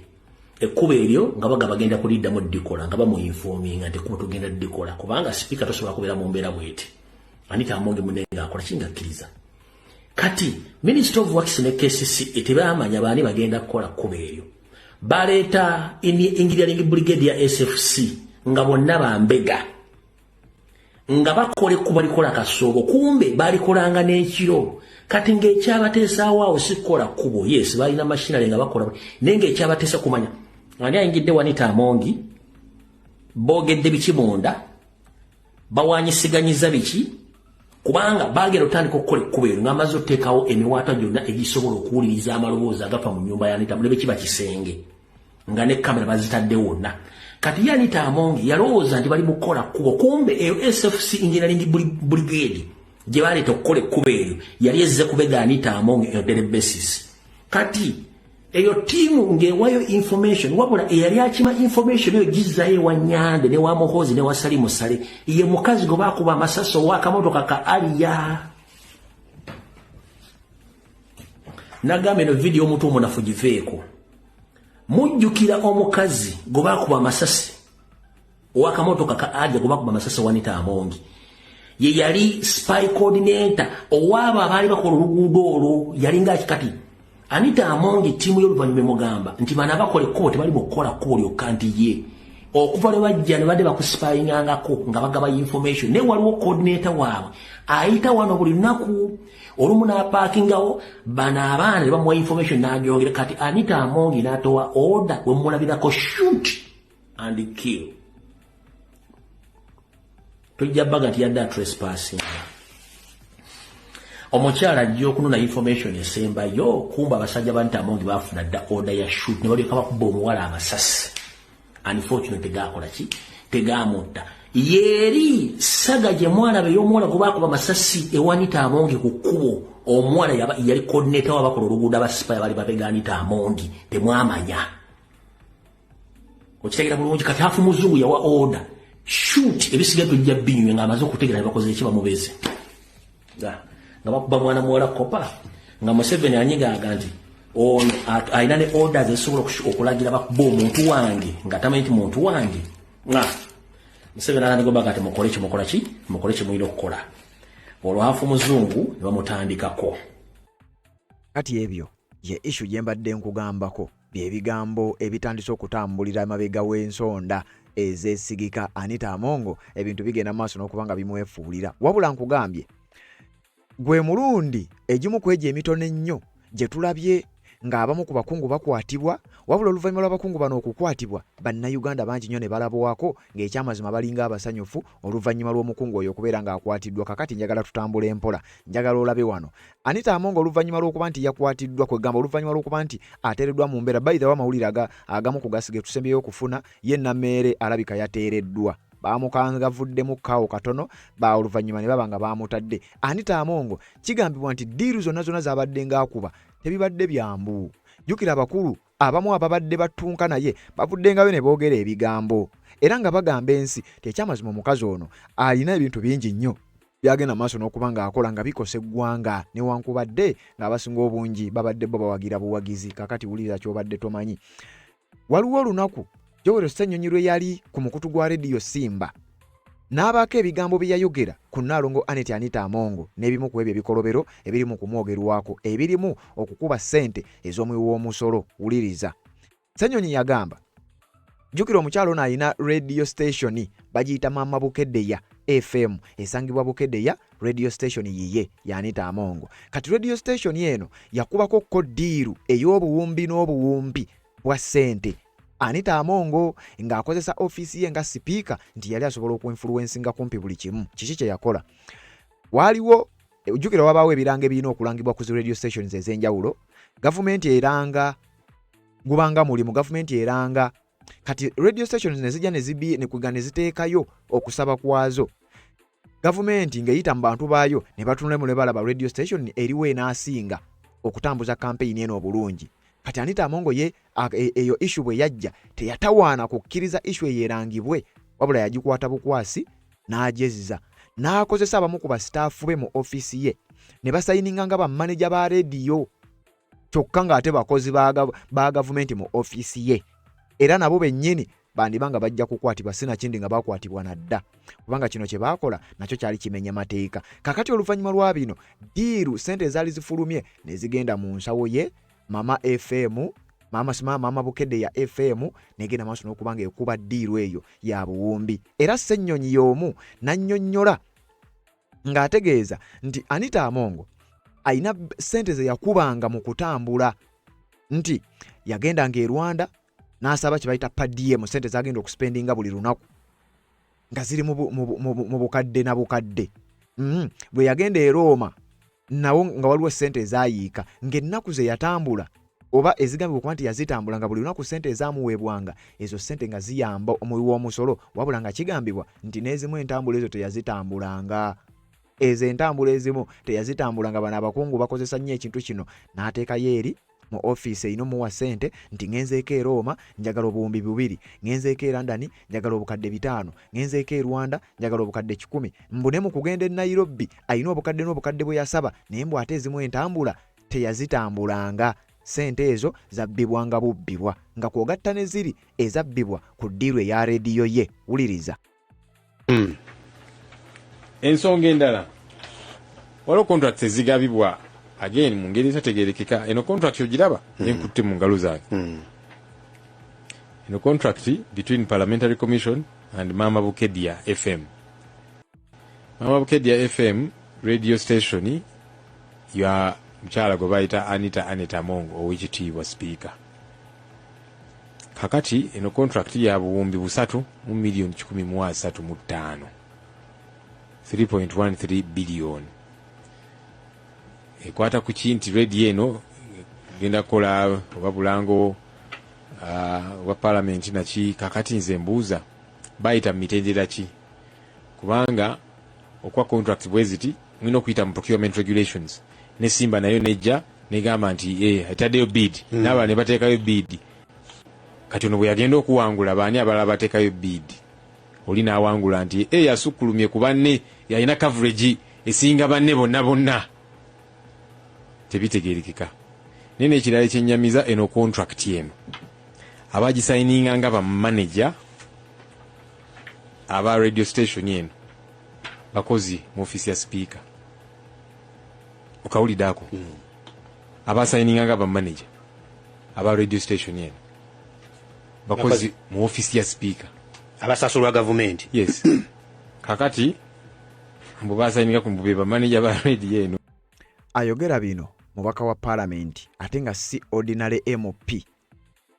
Ekkubo eryo nga bagenda kuliddamu ddikola nga bamuinforminga nti ekkubo tugenda ddikola kubanga sipiika tosobola kubeera mu mbeera bweti. Anita Amongi munenga akola kingakkiriza. Kati Minister of Works ne KCCA tebamanya baani bagenda kukola kkubo eryo. Baleeta Engineering Brigade ya SFC nga bonna bambega nga bakola ekkubo likola Kasoobo, kumbe balikolanga n'ekiro. Kati ng'ekyabateesaawo awo si kukola kkubo, yes balina machinery nga bakola, naye ng'ekyabateesa kumanya ani ayingidde Anita Amongi, boogedde biki munda, bawaanyisiganyiza biki, kubanga bagenda otandika okukola ekkubo eryo ng'amaze oteekawo emiwaatwa gyonna egisobola okuwuliriza amaloboozi agava mu nnyumba ya Anita mulebe kiba kisenge nga ne kamera bazitadde wonna. Kati Anita Amongi yalowooza nti bali mukola kkubo, kumbe eyo SFC Engineering Brigade gye baleeta okukola ekkubo eryo yali ezze kubega Anita Amongi on a daily basis. Kati eyo tiimu ng'ewayo information, wabula eyali akima information eyo gizzayo ewa Nyande ne wa Muhoozi ne wa Salimu Sale ye mukazi gwe baakuba amasasi ow'akamotoka ka Aliya. Nagamba eno video omuntu omunafu giveeko. Mujjukira omukazi gwe baakuba amasasi ow'akamotoka ka Aliya gwe baakuba amasasi wa Anita Amongi. Ye yali spy coordinator ow'abo abaali bakola oluguudo olwo, yali ng'akikati Anita Amongi tiimu y'oluvannyuma emugamba nti bano abakola ekkubo tebali mu kukola kkubo lyokka nti ye okuva lwe bajja ne badde bakuspyingangako nga bagaba information ne waliwo coordinator waabwe ayita wano buli lunaku olumu n'apaakingawo bano abaana ne bamuwa information n'agyongera kati Anita Amongi n'atowa order we mulabirako shoot and kill tujja baga nti yadda trespassing omukyala ajja okunona information esembayo kumba abasajja ba Anita Amongi bafuna dda order ya shoot ne balyoka bakuba omuwala amasasi unfortunately tegakola ki tegamutta yeri saga gye mwana be y'omuwala gwe bakuba amasasi ewa Anita Amongi ku kkubo omwana yali coordinator w'abakola oluguudo abasipayi bali babega Anita Amongi temwamanya okitegeera bulungi kati afu muzungu yawa order shoot ebisigaye tujja binywe ng'amaze okutegeera ne bakoze eki bamubeze nga bakuba mwana muwala kopa nga Museveni anyigaga nti ono ayina ne orders ezisobola okulagira bakuba omuntu wange nga tamanyi nti muntu wange nga Museveni alandigobaga ati mukole kimukola ki mukole kimuyina okukola olwafu muzungu ne bamutandikako kati ebyo ye issue gye mbadde nkugambako byebigambo ebitandise okutambulira amabega w'ensonda ezeesigika Anita Amongo ebintu bigenda maaso n'okubanga bimwefuulira wabula nkugambye gwe mulundi egimu ku egyo emitono ennyo gye tulabye ng'abamu ku bakungu bakwatibwa wabula oluvannyuma lw'abakungu bano okukwatibwa bannayuganda bangi nnyo ne balabwako ng'ekyamazima balinga abasanyufu oluvannyuma lw'omukungu oyo okubeera ng'akwatiddwa kakati njagala tutambula empola njagala olabe wano Anita Amongo oluvannyuma lw'okuba nti yakwatiddwa kwegamba oluvannyuma lw'okuba nti ateereddwa mu mbeera bayitawo amawulire agamu ku gasiga tusembyeyo okufuna ye Nammeere alabika yateereddwa bamukangavuddemu kaawo katono ba oluvannyuma ne baba nga bamutadde Anita Amongo kigambibwa nti diiru zonna zabadde ng'akuba tebibadde byambu jjukira abakulu abamu ababadde batunka naye bavuddengayo ne boogera ebigambo era nga bagamba ensi tekyamazima omukazi ono alina ebintu bingi nnyo byagenda maaso n'okuba ng'akola nga bikosa eggwanga newankubadde ng'abasinga obungi babadde bo bawagira buwagizi kakati wuliriza ky'obadde tomanyi waliwo olunaku Joel Ssenyonyi lwe yali ku mukutu gwa Radio Simba n'abaako ebigambo bye yayogera ku Nnaalongo Anita Amongo n'ebimu ku ebyo ebikolobero ebiri mu kumwogerwako ebirimu okukuba ssente ez'omuwi w'omusolo wuliriza Ssenyonyi yagamba jjukira omukyalo ono alina radio station bagiyita Mama Bukeddeya FM esangibwa Bukeddeya radio station yiye ya Anita Amongo kati radio station eno yakubako kodiiru ey'obuwumbi n'obuwumbi bwa ssente Anita Amongo ng'akozesa office ye nga speaker nti yali asobola okuinfluencinga kumpi buli kimu kiki kye yakola waliwo ujjukira wabaawo ebiranga ebirina okulangibwa ku radio stations ez'enjawulo gavumenti eranga gubanga mulimu gavumenti eranga kati radio stations nezijja ne ziteekayo okusaba kwazo gavumenti ng'eyita mu bantu baayo ne batunulemu ne balaba radio station eriwo enaasinga okutambuza campaign eno obulungi kati Anita Amongo ye eyo issue bwe yajja teyatawaana kukkiriza issue eyerangibwe wabula yagikwata bukwasi n'ajeziza n'akozesa abamu ku bastaafu be mu office ye ne basayininga nga bamanager ba radio kyokka ng'ate bakozi ba gavumenti mu office ye era nabo bennyini bandibanga bajja kukwatibwa sinakindi nga bakwatibwa nadda kubanga kino kye baakola nakyo kyali kimenya mateeka kakati oluvannyuma lwa bino diiru ssente ezaali zifulumye ne zigenda mu nsawo ye Mama FM Mama Bukeddeya FM negenda maaso n'okuba ng'ekuba diiru eyo ya buwumbi era Ssenyonyi y'omu n'annyonnyola ng'ategeeza nti Anita Amongo ayina ssente ze yakubanga mu kutambula nti yagendanga e Rwanda n'asaba kye bayita PDM ssente zagenda okuspendinga buli lunaku nga ziri mu bukadde na bukadde bwe yagenda e Roma nawo nga waliwo ssente ezaayiika ng'ennaku ze yatambula oba ezigambibwa okuba nti yazitambula nga buli lunaku ssente ezaamuweebwanga ezo ssente nga ziyamba omuwi w'omusolo wabula nga kigambibwa nti n'ezimu entambula ezo teyazitambulanga ezo entambula ezimu teyazitambulanga bano abakungu bakozesa nnyo ekintu kino n'ateekayo eri mu office ino muwa ssente nti ngenzeeko e Roma njagala obuwumbi 2 ngenzeeko e London njagala obukadde 5 ngenzeeko e Rwanda njagala obukadde 10 mbune mu kugenda e Nairobi ayina obukadde n'obukadde bwe yasaba naye mbw ate ezimu entambula teyazitambulanga ssente ezo zabbibwanga bubbibwa nga kwogatta ne ziri ezabbibwa ku ddiiru eya rediyo ye wuliriza ensonga endala waliwo contracts ezigabibwa again mu ngeri etategeerekeka eno contract ogiraba enkutte mu ngalo zange eno contract between Parliamentary Commission and Mama Bukedia FM. Mama Bukedia FM radio station ya mchala gobaita Anita Mongo owekitiibwa speaker. Kakati eno contract ya buwumbi busatu mu million 135 3.13 billion. Ekwata ku kinti radio eno genda kola obabulango wa parliament na chi kakati nze mbuuza bayita mitendera ki kubanga okwa contract bweziti mwino kuyita mu procurement regulations ne Simba nayo nejja negamba nti ataddeyo bid n'aba ne bateekayo bid kati ono bwe yagenda okuwangula baani abalala bateekayo bid oli n'awangula nti yasukkulumye ku banne yalina coverage esinga banne bonna tebitegeerekeka. Nene ekirala ekyennyamiza eno contract eno abagisayininga nga bamanager aba radio station eno bakozi mu office ya speaker okawulidako abasayininga nga bamanager aba radio station eno bakozi mu office ya speaker abasasulwa government. Yes. Kakati mbu basayininga ku mbube bamanager ba radio eno. Ayogera bino mubaka wa parliament ate nga si ordinary MP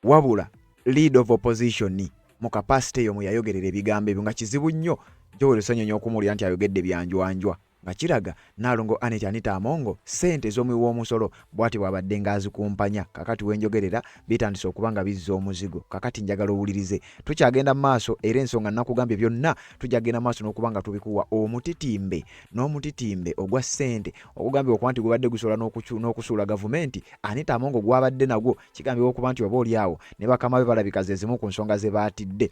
wabula lead of opposition mu capacity yo muyayogerera ebigambo ebyo nga kizibu nnyo Joel Sanyonyo okumulira nti ayogedde byanjwanjwa nga kiraga Nalongo Anita Amongo sente z'omuwi w'omusolo bwati bwabadde ngazikumpanya kakati wenjogerera bitandise okubanga bizza omuzigo kakati njagala owulirize tukyagenda maaso era ensonga nakugambye byonna tujagenda maaso n'okubanga tubikuwa omutitimbe n'omutitimbe ogwa sente okugambye okwanti gubadde gusola n'okusuula gavumenti Anita Amongo gwabadde nagwo kigambye okuba nti oba oli awo ne bakama be balabika zezimu ku nsonga ze baatidde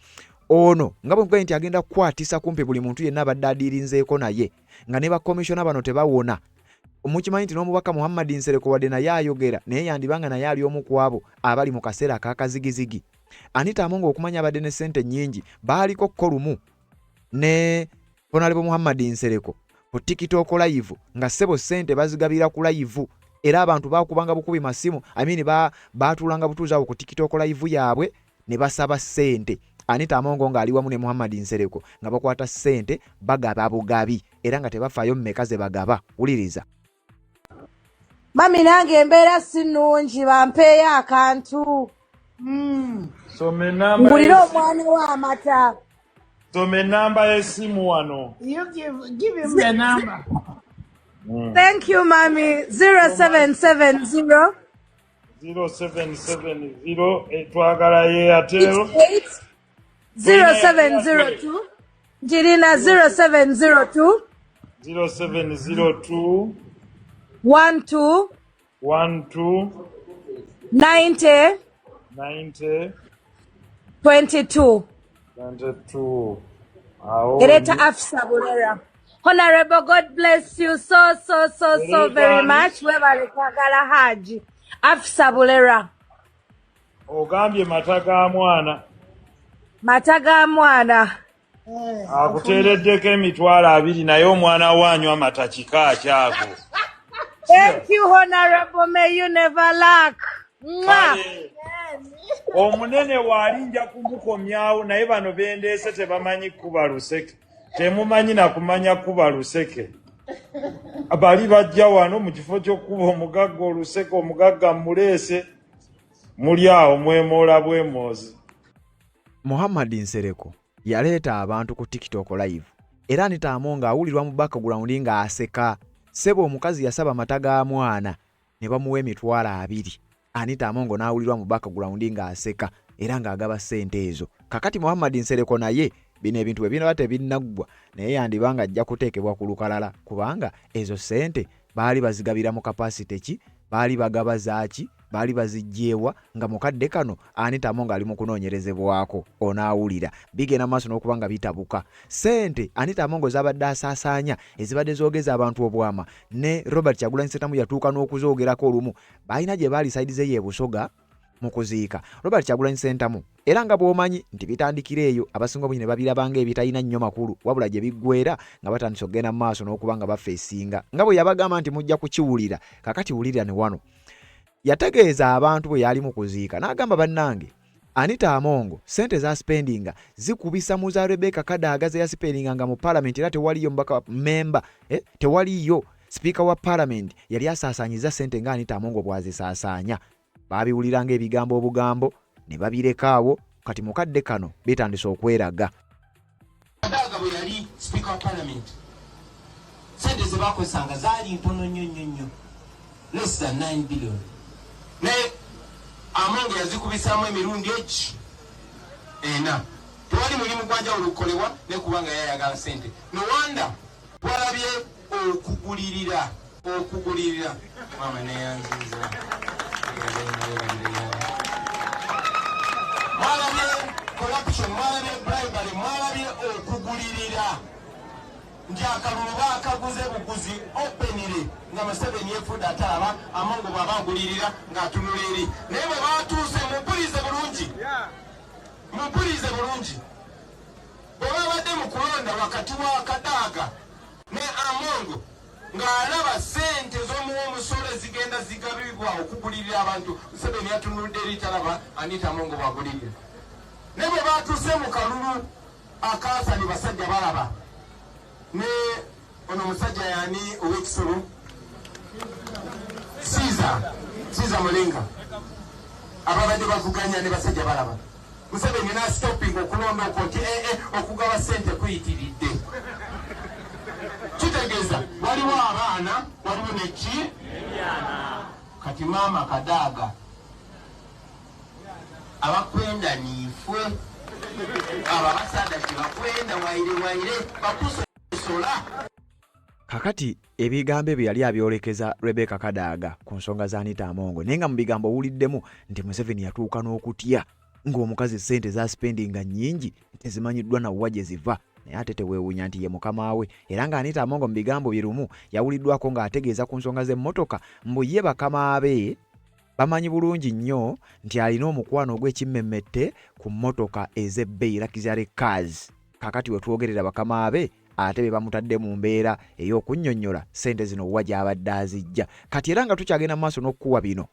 ono nga bwe nti agenda kukwatisa kumpi buli muntu yenna abadde adiirinzeeko naye nga ne bakomishona bano tebawona mukimanyi nti n'omubaka Muhammad Nsereko wadde naye ayogera naye yandibanga naye ali omu ku abo abali mu kaseera akakazigizigi. Anita Amongo okumanya abadde ne ssente nnyingi baaliko kolumu ne Honorable Muhammad Nsereko ku TikTok live nga ssebo ssente bazigabira ku live era abantu baakubanga bukubi masimu baatulanga butuuzi awo ku TikTok live yaabwe ne basaba ssente. Anita Amongo nga ali wamu ne Muhammad Nsereko nga bakwata ssente bagaba bugabi era nga tebafaayo mmeka ze bagaba. Wuliriza. Mami nange embeera sinungi bampeeyo akantu. Ngulira omwana w'amata. Some namba y'essimu wano. You give him the number. Thank you, Mami. 0770 0770 twagala ye atero 0702 Jirina 0702 0702 12 90 22 Ereta Afsa Bulera. Honorable, God bless you so very much. Webale kwagala Haji Afsa Bulera. Ogambye mataga mwana. Mataga mwana. Akuteereddeko emitwalo 2 naye omwana wanyu amata kika kyako. Thank you, Honorable. May you never lack. Omunene walinja kumukomyawo naye bano bendeese tebamanyi kuba luseke. Temumanyi na kumanya kuba luseke. Abali bajja wano mu kifo ky'okuba omugagga oluseke omugagga muleese muli awo mwemola bwemozi. Muhammad Nsereko yaleeta abantu ku TikTok live era Anita Amongo awulirwa mu background nga aseka. Sebo omukazi yasaba mataga mwana ne bamuwa emitwalo 2. Anita Amongo n'awulirwa mu background nga aseka era ng'agaba ssente ezo. Kakati Muhammad Nsereko naye bino ebintu bwe bino tebinnaggwa naye yandibanga ajja kuteekebwa ku lukalala kubanga ezo ssente baali bazigabira mu capacity ki baali bagaba zaaki baali bazijjeewa nga mukadde kano Anita Amongo ali mu kunoonyerezebwako onaawulira bigenda maaso n'okubanga bitabuka ssente Anita Amongo zabadde asaasaanya ezibadde zoogeza abantu obwama ne Robert Kyagulanyi Ssentamu yatuuka n'okuzoogerako olumu balina gye baali saidize ye Busoga mu kuziika Robert Kyagulanyi Ssentamu era nga bw'omanyi nti bitandikira eyo abasinga obungi ne babirabanga ebitalina nnyo makulu wabula gye biggwera nga batandise okugenda mu maaso n'okubanga bafeesinga nga bwe yabagamba nti mujja kukiwulira kakati wulira ne wano yategeeza abantu bwe yali mu kuziika n'agamba bannange Anita Amongo sente za spendinga zikubisa mu za Rebecca Kadaga ze yaspendinga nga mu parliament era tewaliyo mbaka member tewaliyo speaker wa parliament yali asasanyiza sente nga Anita Amongo bwazisasanya babiwuliranga ebigambo obugambo ne babirekawo kati mukadde kano betandise okweraga. Kadaga bwe yali speaker wa parliament sente ze bakozesanga zaali ntono nnyo less than 9 billion ne Amongo yazikubisamu emirundi eki ena tewali mulimu gwanja olukolewa ne kubanga yayagala sente no wonder walabye okugulirira mama neyanziza mwalabye corruption mwalabye bribery mwalabye okugulirira njakalulu bakaguze buguzi openire nga Museveni yefuda atalaba Amongo bwabagulirira ng'atunula eri naye bwe batuuse mupulirize bulungi bwe babadde mu kulonda wakati wa Kadaga ne Amongo ng'alaba sente z'omuwa omusolo zigenda zigabibwa okugulirira abantu Museveni yatunulidde eri talaba Anita Amongo bwagulirira naye bwe batuuse mu kalulu akaasani basajja balaba ne ono musajja yani ow'ekisolo Siza Mulinga ababadde bavuganya ne basajja balaba Museveni na stopping okulonda okoti okugaba sente kuyitiridde kitegeeza waliwo abaana waliwo neki kati mama Kadaga abakwenda nifwe ababasada tebakwenda waire bakusosola. Kakati ebigambo bye yali abyolekeza Rebecca Kadaga ku nsonga za Anita Amongo nenga mu bigambo wuliddemu nti Museveni yatuuka n'okutya ng'omukazi sente za spendinga nnyingi tezimanyiddwa na wa gye ziva naye ate teweewuunya nti ye mukama we era nga Anita Amongo mu bigambo birumu yawuliddwako ng'ategeeza ku nsonga z'emmotoka mbu ye bakama be bamanyi bulungi nnyo nti alina omukwano ogw'ekimmemmette ku mmotoka ez'ebbeeyi luxury cars. Kakati we twogerera bakama be ate be bamutadde mu mbeera ey'okunnyonnyola sente zino wa gy'abadde azijja. Kati era nga tukyagenda mu maaso n'okkuwa bino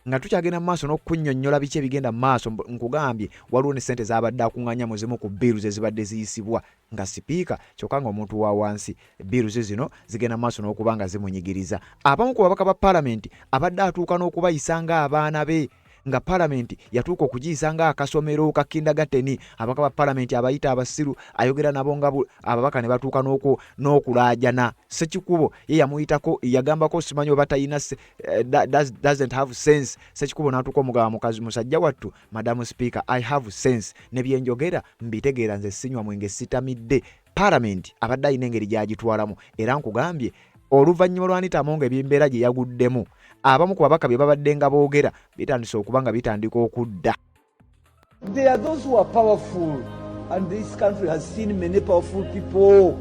nga tukyagenda mu maaso n'okunnyonnyola biki ebigenda mu maaso nkugambye waliwo ne sente z'abadde akuŋŋaanya mu zimu ku biiru ze zibadde ziyisibwa nga sipiika kyokka ng'omuntu wa wansi biiru ze zino zigenda mu maaso n'okuba nga zimunyigiriza. Abamu ku babaka ba paalamenti abadde atuuka n'okubayisa ng'abaana be nga parliament yatuuka okugiyisa nga akasomero ka kindagateni abaka ba parliament abayita abasiru ayogera nabo nga ababaka ne batuuka n'okulaajana. Sekikubo ye yamuyitako yagambako simanyi oba talina doesn't have sense. Sekikubo n'atuuka omugaba mukazi musajja wattu Madamu Speaker I have sense ne byenjogera mbitegeera nze sinywa mwenge sitamidde. Parliament abadde alina engeri gy'agitwalamu era nkugambye oluvannyuma lwa Anita Amongo ebyembeera gye yaguddemu abamu ku babaka bye babadde nga boogera bitandise okuba nga bitandika okudda. There are those who are powerful and this country has seen many powerful people.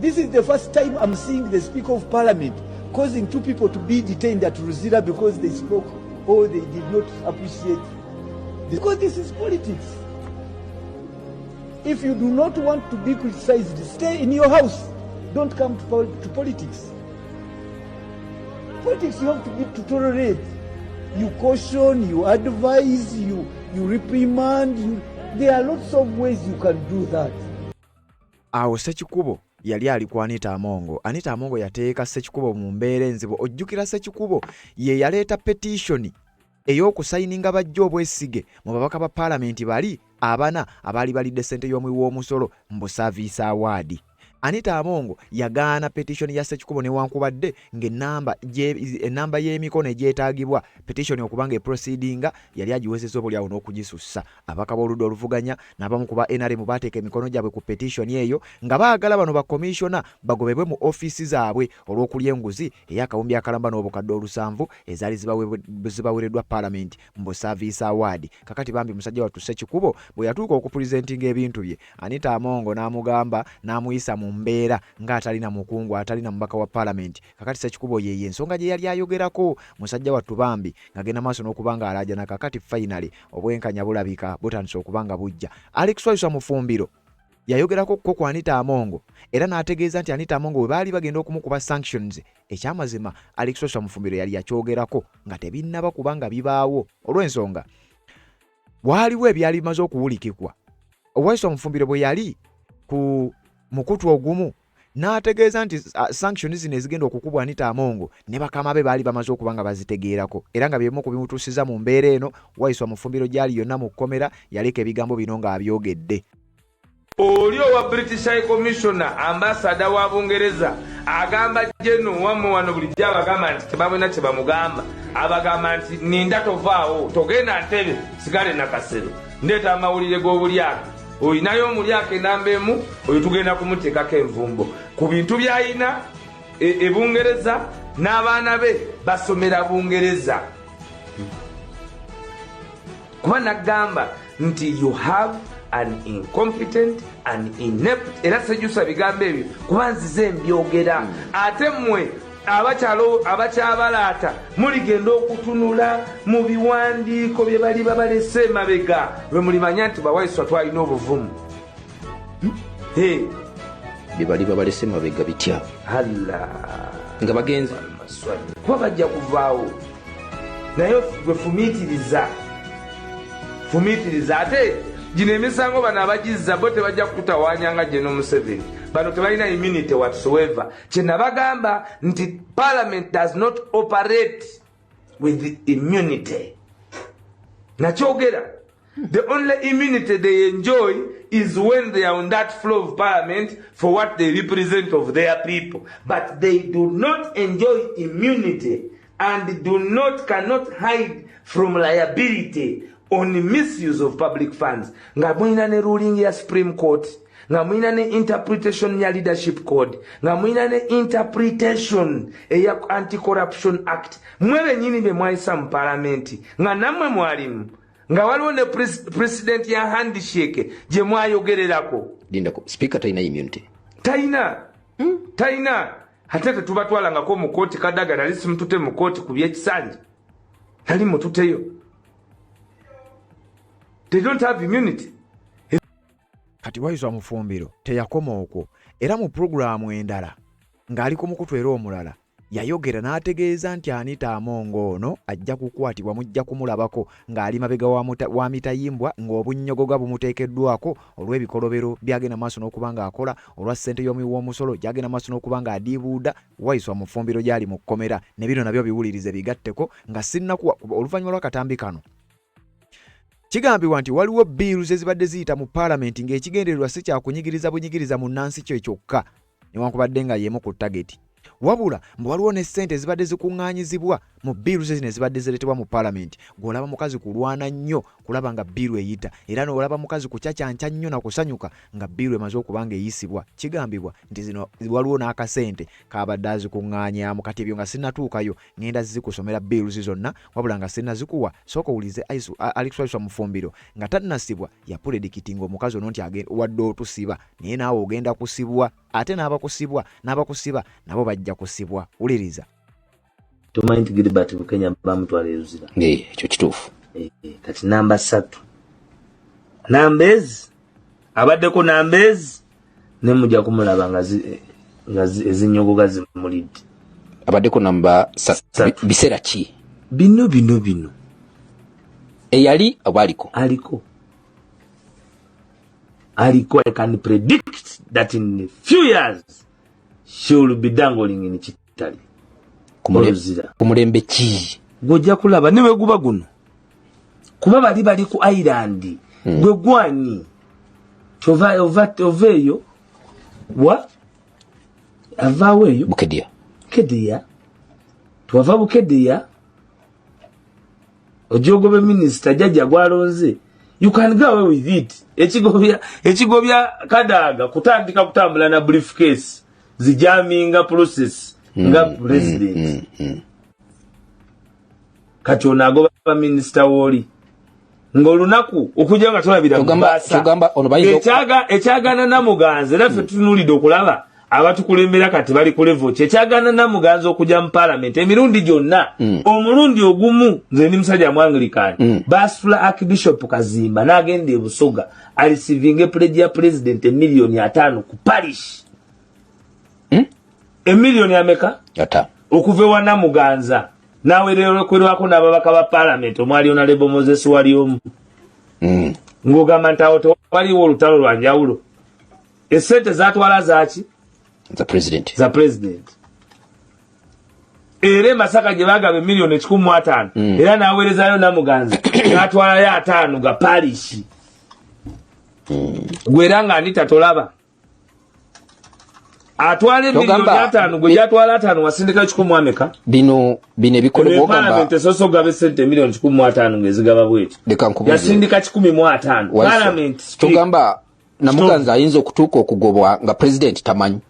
This is the first time I'm seeing the Speaker of Parliament causing 2 people to be detained at Ruzira because they spoke or they did not appreciate. Because this is politics. If you do not want to be criticized, stay in your house. Don't come to politics. Politics you have to tolerate. You caution, you advise, you reprimand. There are lots of ways you can do that. Awo Sekikubo yali ali ku Anita Amongo. Anita Amongo yateeka Sekikubo mu mbeera enzibu. Ojjukira Sekikubo ye yaleeta petition ey'okusayininga bajja obwesige mu babaka ba paalamenti bali abana abaali balidde ssente y'omuwi w'omusolo mu Service Award. Anita Amongo yagaana petition ya Sekikubo newankubadde ng'ennamba y'emikono egyetaagibwa petition okubanga eproceedinga yali agiwezezza obulyawo n'okugisussa. Abaka b'oludda oluvuganya n'abamu ku ba NRM baateeka emikono gyabwe ku petition eyo nga baagala bano bakomishona bagobebwe mu ofiisi zaabwe olw'okulya enguzi ey'akawumbi akalamba n'obukadde 7 ezaali zibaweereddwa Parliament mu Service Award. Kakati bambi musajja wattu Sekikubo bwe yatuuka okupresentinga ebintu bye Anita Amongo n'amugamba n'amuyisa mu mbeera ng'atalina mukungu atalina mubaka wa Parliament. Kakati Sekikubo ye ensonga gye yali ayogerako musajja wattu bambi ng'agenda maaso n'okubanga alaajana. Kakati finally obwenkanya bulabika butandise okubanga bujja. Alex Wayusa Mufumbiro yayogerako ku Anita Amongo era n'ategeeza nti Anita Amongo bwe baali bagenda okumukuba sanctions ekyamazima Alex Wayusa Mufumbiro yali yakyogerako nga tebinnaba kubanga bibaawo olw'ensonga waliwo ebyali bimaze okuwulikikwa. Wayiso Mufumbiro bwe yali ku mukutu ogumu n'ategeeza nti sanctions zino ezigenda okukubwa Anita Amongo ne bakama be baali bamaze okuba nga bazitegeerako era nga byemu kubimutuusiza mu mbeera eno. Wayiso Mufumbiro gyali yonna mu kkomera yaleka ebigambo bino ng'abyogedde. Oli owa British High Commissioner ambassador wa Bungereza agamba jeno wamwe wano bulijjo abagamba nti tebabona kye bamugamba abagamba nti ninda tovaawo togenda ntebe sigale na kasero ndeeta amawulire g'obulyake oyinayo omulyake enamba emu oyo tugenda kumuteekako envumbo ku bintu by'ayina Bungereza n'abaana be basomera Bungereza kuba nagamba nti you have an incompetent and inept era sejusa bigambo ebyo kuba nzize mbyogera ate mmwe abakyabalaata muligenda okutunula mu biwandiiko bye bali babalese emabega bwe mulimanya nti Bawayiswa twalina obuvumu bye bali babalese emabega bitya nga bagenzi kuba bajja kuvaawo naye gwe fumiitiriza ate gino emisango bano abagizza bo tebajja kutawanyanga General Museveni bano tebalina immunity whatsoever. Kye nabagamba nti Parliament does not operate with immunity. Nakyogera the only immunity they enjoy is when they are on that floor of Parliament for what they represent of their people, but they do not enjoy immunity and cannot hide from liability on the misuse of public funds. Nga mwina ne ruling ya Supreme Court, nga mwina ne interpretation ya Leadership Code, nga mwina ne interpretation ya Anti-Corruption Act. Mwewe nyini be mwaisa mu parliamenti, nga namwe mwalimu, nga waliwo ne president ya handshake je mwayogererako. Lindako, speaker taina immunity. Taina. Hatete tubatwalangako mu kooti Kadaga alisi mutute mu kooti ku byekisanja. Tali mututeyo. They don't have immunity. Kati Wayiso Mufumbiro teyakoma okwo era mu programu endala ng'ali ku mukutu era omulala yayogera n'ategeeza nti Anita Amongo ono ajja kukwatibwa mujja kumulabako ng'ali mabega wa mitayimbwa ng'obunnyogoga bumuteekeddwako olw'ebikolobero byagenda maaso n'okuba ng'akola olwa ssente y'omuwoomusolo gyagenda maaso n'okuba ng'adiibuuda. Wayiso Mufumbiro gyali mu kkomera ne bino nabyo biwulirize bigatteko nga sinnakuwa oluvannyuma lw'akatambi kano. Kigambibwa nti waliwo bills ezibadde ziyita mu parliament ng'ekigendererwa si kya kunyigiriza bunyigiriza mu nnansi kyo kyokka newankubadde nga yemu ku target. Wabula mbu waliwo ne ssente ezibadde zikuŋŋaanyizibwa mu bills zino ezibadde zireetebwa mu parliament. Gw'olaba mukazi kulwana nnyo kulaba nga biiru eyita era n'olaba mukazi kucacyanca nnyo na kusanyuka nga biiru emaze okuba ng'eyisibwa. Kigambibwa nti zino waliwo n'akasente kabadde azikuŋŋaanyaamu. Kati ebyo nga sinnatuukayo ngenda zikusomera bills zonna wabula nga sinnazikuwa sooka owulize Alex Wayiso Mufumbiro nga tannasibwa yapuledikitinga omukazi ono nti wadde otusiba naye naawe ogenda kusibwa ate n'abakusiba nabo bajja kusibwa. Wuliriza. Tumanyi nti Gilbert Bukenya bamutwala eruzira. Ekyo kituufu. Kati namba 3 Nambezi abaddeko Nambezi ne mujja kumulaba nga ezinyogoga zimulidde. Abaddeko namba 3 biseera ki? Bino eyali abaliko I can predict that in a few years she will be dangling in Chitali. Kumulembe ki? Gojja kulaba ne weguba guno. Kuba bali ku island. Gwe gwani. Oveyo. Wa? Avaweyo. Bukedia. Tuwava Bukedia. Ojogobe minister Jajja gwalonze. You can go away with it. Ekigobya Kadaga kutandika kutambula na briefcase. Zijaminga process. Nga president. Kati onagoba minister woli. Ng'olunaku okujja nga tolabira kubasa. Ekyagana Namuganza era ffe tunulidde okulaba abatukulembera kati bali ku level ekyagana Namuganza okujja mu parliament emirundi gyonna omulundi ogumu nze ndi musajja mu Anglican Basfula Archbishop Kazimba n'agenda e Busoga alisivinga pledge ya president $5,000,000 ku parish. $1,000,000 ameka? Okuva ewa Namuganza nawe lero kwerwako n'ababaka ba parliament omwali Honorable Moses Waliomu ng'ogamba nti awo tewaliwo olutalo lwa njawulo. Essente zaatwala zaaki? Za president. Era Masaka gye baagaba miliyoni 150 era n'aweerezayo Namuganza n'atwalayo 5 ga parish. Gwe era nga Anita tolaba. Atwale miliyoni 5 gwe gyatwala 5 wasindika 100 bino bikolebwa ogamba Parliament soso gabe sente miliyoni 150 ngezigaba bweti yasindika 105 Parliament tugamba Namuganza ayinza okutuuka okugobwa nga president tamanyi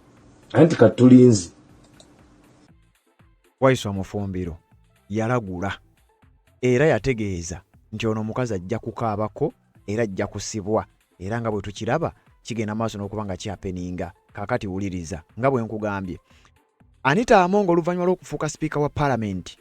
anti katulinzi Waiswa Mufumbiro yalagula era yategeeza nti ono omukazi ajja kukaabako era ajja kusibwa era nga bwe tukiraba kigenda maaso n'okuba nga kyapeninga. Kakati wuliriza nga bwe nkugambye Anita Among oluvannyuma lw'okufuuka speaker wa parliament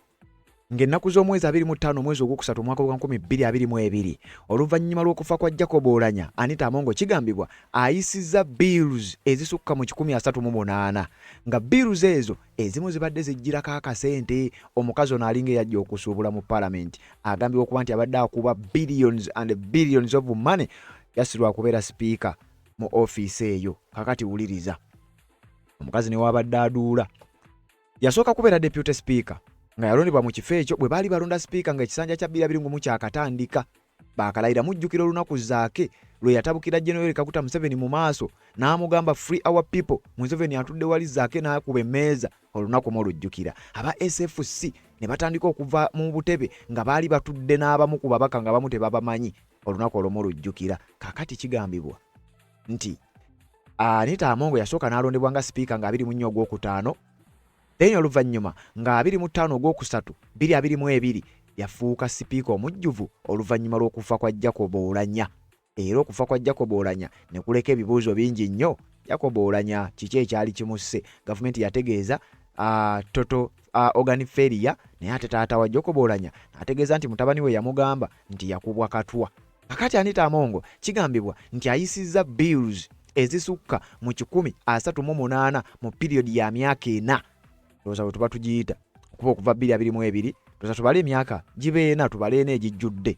ng'ennaku z'omwezi 25 omwezi ogwokusatu omwaka gwa 2022 oluvannyuma lw'okufa kwa Jacob Oulanyah Anita Among kigambibwa ayisizza bills ezisukka mu 138 nga bills ezo ezimu zibadde zijjirako akasente. Omukazi ono alinga yajja okusuubula mu parliament agambibwa okuba nti abadde akuba billions and billions of money yasirwa kubeera speaker mu office eyo. Kakati wuliriza omukazi ne wabadde aduula yasooka kubeera deputy speaker nga yalondebwa mu kifo ekyo bwe baali balonda speaker nga ekisanja kya 2021 kyakatandika baakalayira mujjukira olunaku zaake lwe yatabukira General Kaguta Museveni mu maaso n'amugamba free our people. Museveni atudde wali zaake n'akuba emmeeza olunaku olujjukira aba SFC ne batandika okuva mu butebe nga baali batudde n'abamu ku babaka nga bamu tebabamanyi olunaku olujjukira. Kakati kigambibwa nti Anita Among yasooka n'alondebwa nga speaker nga 24 ogwokutaano then oluvannyuma nga 25 ogwokusatu 2022 yafuuka speaker omujjuvu oluvannyuma lw'okufa kwa Jacob Oulanyah. Era okufa kwa Jacob Oulanyah ne kuleka ebibuuzo bingi nnyo. Jacob Oulanyah kiki ekyali kimusse? Gavumenti yategeeza total organ failure naye ate taata wa Jacob Oulanyah ategeeza nti mutabani we yamugamba nti yakubwa katwa. Kakati Anita Among kigambibwa nti ayisizza bills ezisukka mu 138 mu period ya myaka 4. Loza bwe tuba tugiyita okuva 2022 loza tubale emyaka gibe 4 tubale n'egijjudde.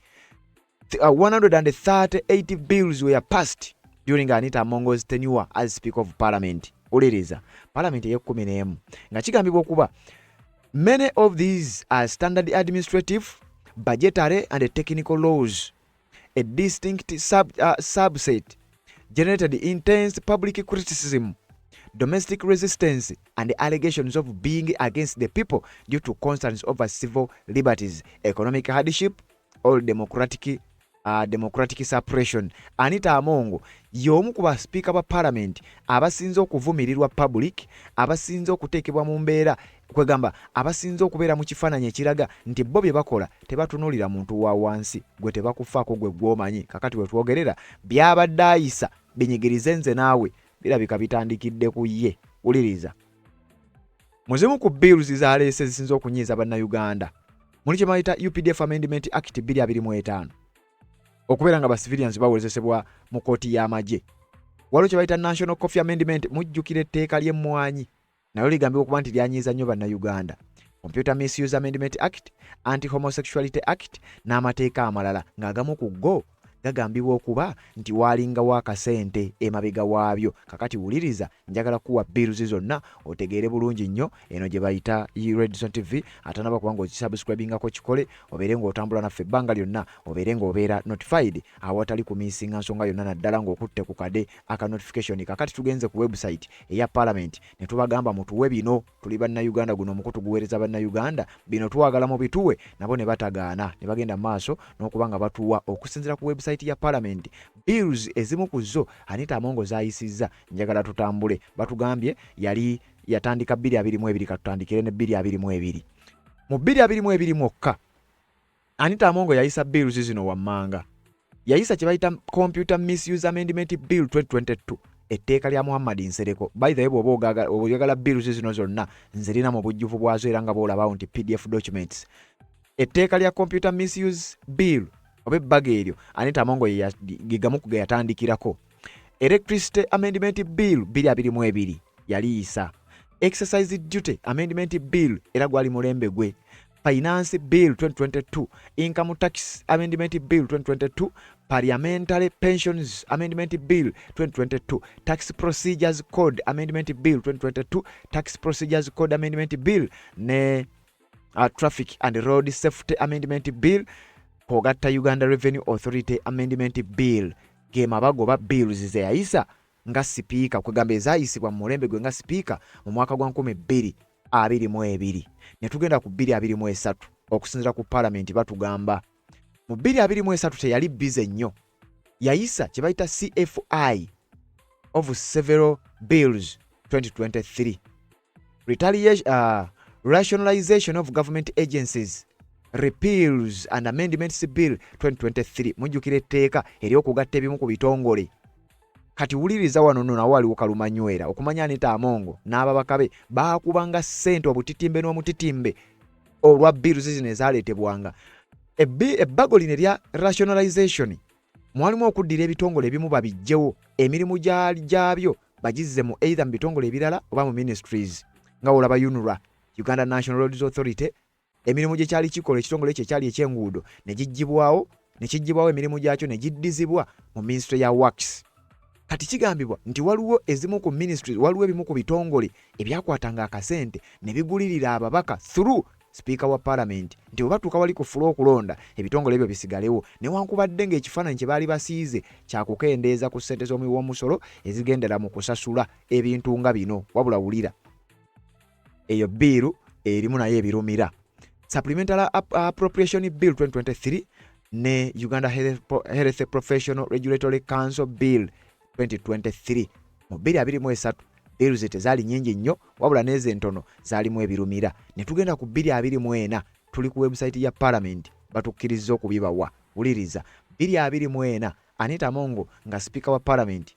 138 bills were passed during Anita Among's tenure as Speaker of Parliament. Uliriza Parliament ye-11 nga kigambibwa okuba many of these are standard administrative, budgetary and technical laws. A distinct subset generated intense public criticism, domestic resistance, and allegations of being against the people due to concerns over civil liberties, economic hardship, or democratic suppression. Anita Among y'omu ku baspeaker ba parliament abasinze okuvumirirwa public, abasinze okuteekebwa mu mbeera kwegamba abasinze okubeera mu kifaananyi ekiraga nti bo bye bakola tebatunuulira muntu wa wansi gwe tebakufaako gwe gw'omanyi. Kakati we twogerera byabadde ayisa binyigirize nze naawe birabika bitandikidde ku ye. Uliriza muzimu ku bills zaleese zisinze okunyiiza bannayuganda muli kye bayita UPDF Amendment Act 2025 okubeera nga ba civilians bawezesebwa mu kooti y'amagye. Waliwo kye bayita National Coffee Amendment mujjukira etteeka ly'emmwanyi nayo ligambibwa okuba nti lyanyiiza nnyo bannayuganda. Computer Misuse Amendment Act, Anti-Homosexuality Act n'amateeka amalala ng'agamu ku go gagambibwa okuba nti walinga wakasente emabega waabyo. Kakati wuliriza njagala kuwa bills zonna otegeere bulungi nnyo eno gye bayita Redson TV atanaba kubanga okisubscribingako kikole obeere ng'otambula naffe ebbanga lyonna obeere ng'obeera notified awatali kumisinga nsonga yonna naddala ng'okutte ku kade aka notification. Kakati tugenze ku website eya Parliament ne tubagamba mutuwe bino tuli bannayuganda guno omukutu guweereza bannayuganda bino twagala mu bituwe nabo ne batagaana ne bagenda maaso n'okubanga batuwa okusinzira ku website ya Parliament bills ezimu ku zo Anita Among zayisizza. Njagala tutambule batugambye yali yatandika 2022 katutandikire ne 2022 mu 2022 mwokka Anita Among yayisa bills zino wammanga. Yayisa kye bayita Computer Misuse Amendment Bill 2022 etteeka lya Muhammad Nsereko. By the way bw'oba oyagala bills zino zonna nzirina mu bujjuvu bwazo era nga boolabawo nti PDF documents. Etteeka lya Computer Misuse Bill obebbaga eryo Anita Among gigamu ku yatandikirako. Electricity Amendment Bill 2022 yali yisa. Exercise Duty Amendment Bill era gwali mulembe gwe. Finance Bill 2022, Income Tax Amendment Bill 2022, Parliamentary Pensions Amendment Bill 2022, Tax Procedures Code Amendment Bill 2022, Tax Procedures Code Amendment Bill ne Traffic and Road Safety Amendment Bill, Kogatta Uganda Revenue Authority Amendment Bill. Gema bagoba bills ze yayisa nga speaker kwegamba ezayisibwa mu mulembe gwe nga speaker mu mwaka gwa 2022 ne tugenda ku 2023 okusinzira ku parliament batugamba mu 2023 teyali busy nnyo yayisa kye bayita CFI of several bills 2023 rationalization of government agencies repeals and amendments bill 2023 mujjukira etteeka eryokugatta ebimu ku bitongole kati wuliriza wano nno nawo waliwo kalumanywera okumanya Anita Amongo n'ababaka be baakubanga ssente obutitimbe n'omutitimbe olwa bills zino ezaleetebwanga ebbago lino erya rationalization mwalimu okuddira ebitongole ebimu babijjewo emirimu gyabyo bagizze mu either mu bitongole ebirala oba mu ministries nga olaba UNRA Uganda National Roads Authority emirimu gye kyali kikola ekitongole kye kyali eky'enguudo ne gijjibwawo emirimu gyakyo ne giddizibwa mu Ministry ya Works. Kati kigambibwa nti waliwo ezimu ku ministries waliwo ebimu ku bitongole ebyakwatanga akasente ne bigulirira ababaka through Speaker wa Parliament nti obatuuka wali ku fulo okulonda ebitongole ebyo bisigalewo newankubadde ng'ekifaananyi kye baali basiize kyakukendeeza ku ssente z'omuwiw'omusolo ezigendera mu kusasula ebintu nga bino wabula wulira eyo biiru erimu naye ebirumira. Supplementary Appropriation Bill 2023 ne Uganda Health Professional Regulatory Council Bill 2023 mu 2023 bills tezaali nnyingi nnyo wabula n'ezo entono zaalimu ebirumira ne tugenda ku 2024 tuli ku website ya Parliament batukkiriza okubibawa wuliriza 2024 Anita Amongo nga Speaker wa Parliament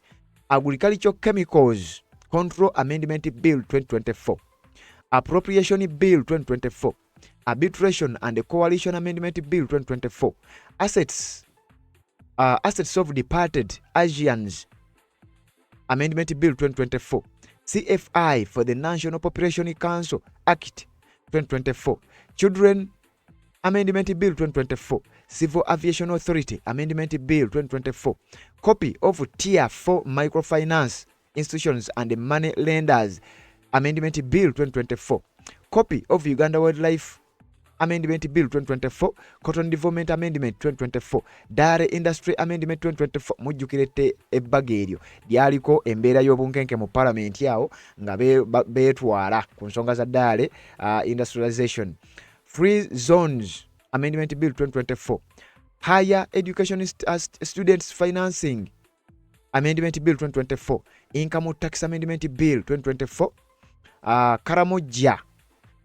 Agricultural Chemicals Control Amendment Bill 2024 Appropriation Bill 2024 Arbitration and Coalition Amendment Bill 2024 Assets of Departed Asians Amendment Bill 2024 CFI for the National Population Council Act 2024 Children Amendment Bill 2024 Civil Aviation Authority Amendment Bill 2024 Copy of Tier 4 Microfinance Institutions and Money Lenders Amendment Bill 2024 Copy of Uganda Wildlife Amendment Bill 2024 Cotton Development Amendment 2024 Dairy Industry Amendment 2024 mujjukirete ebbaga eryo lyaliko embeera y'obunkenke mu Parliament yawo nga beetwala ku nsonga za dairy industrialization Free Zones Amendment Bill 2024 Higher Education Students Financing Amendment Bill 2024 Income Tax Amendment Bill 2024 Karamoja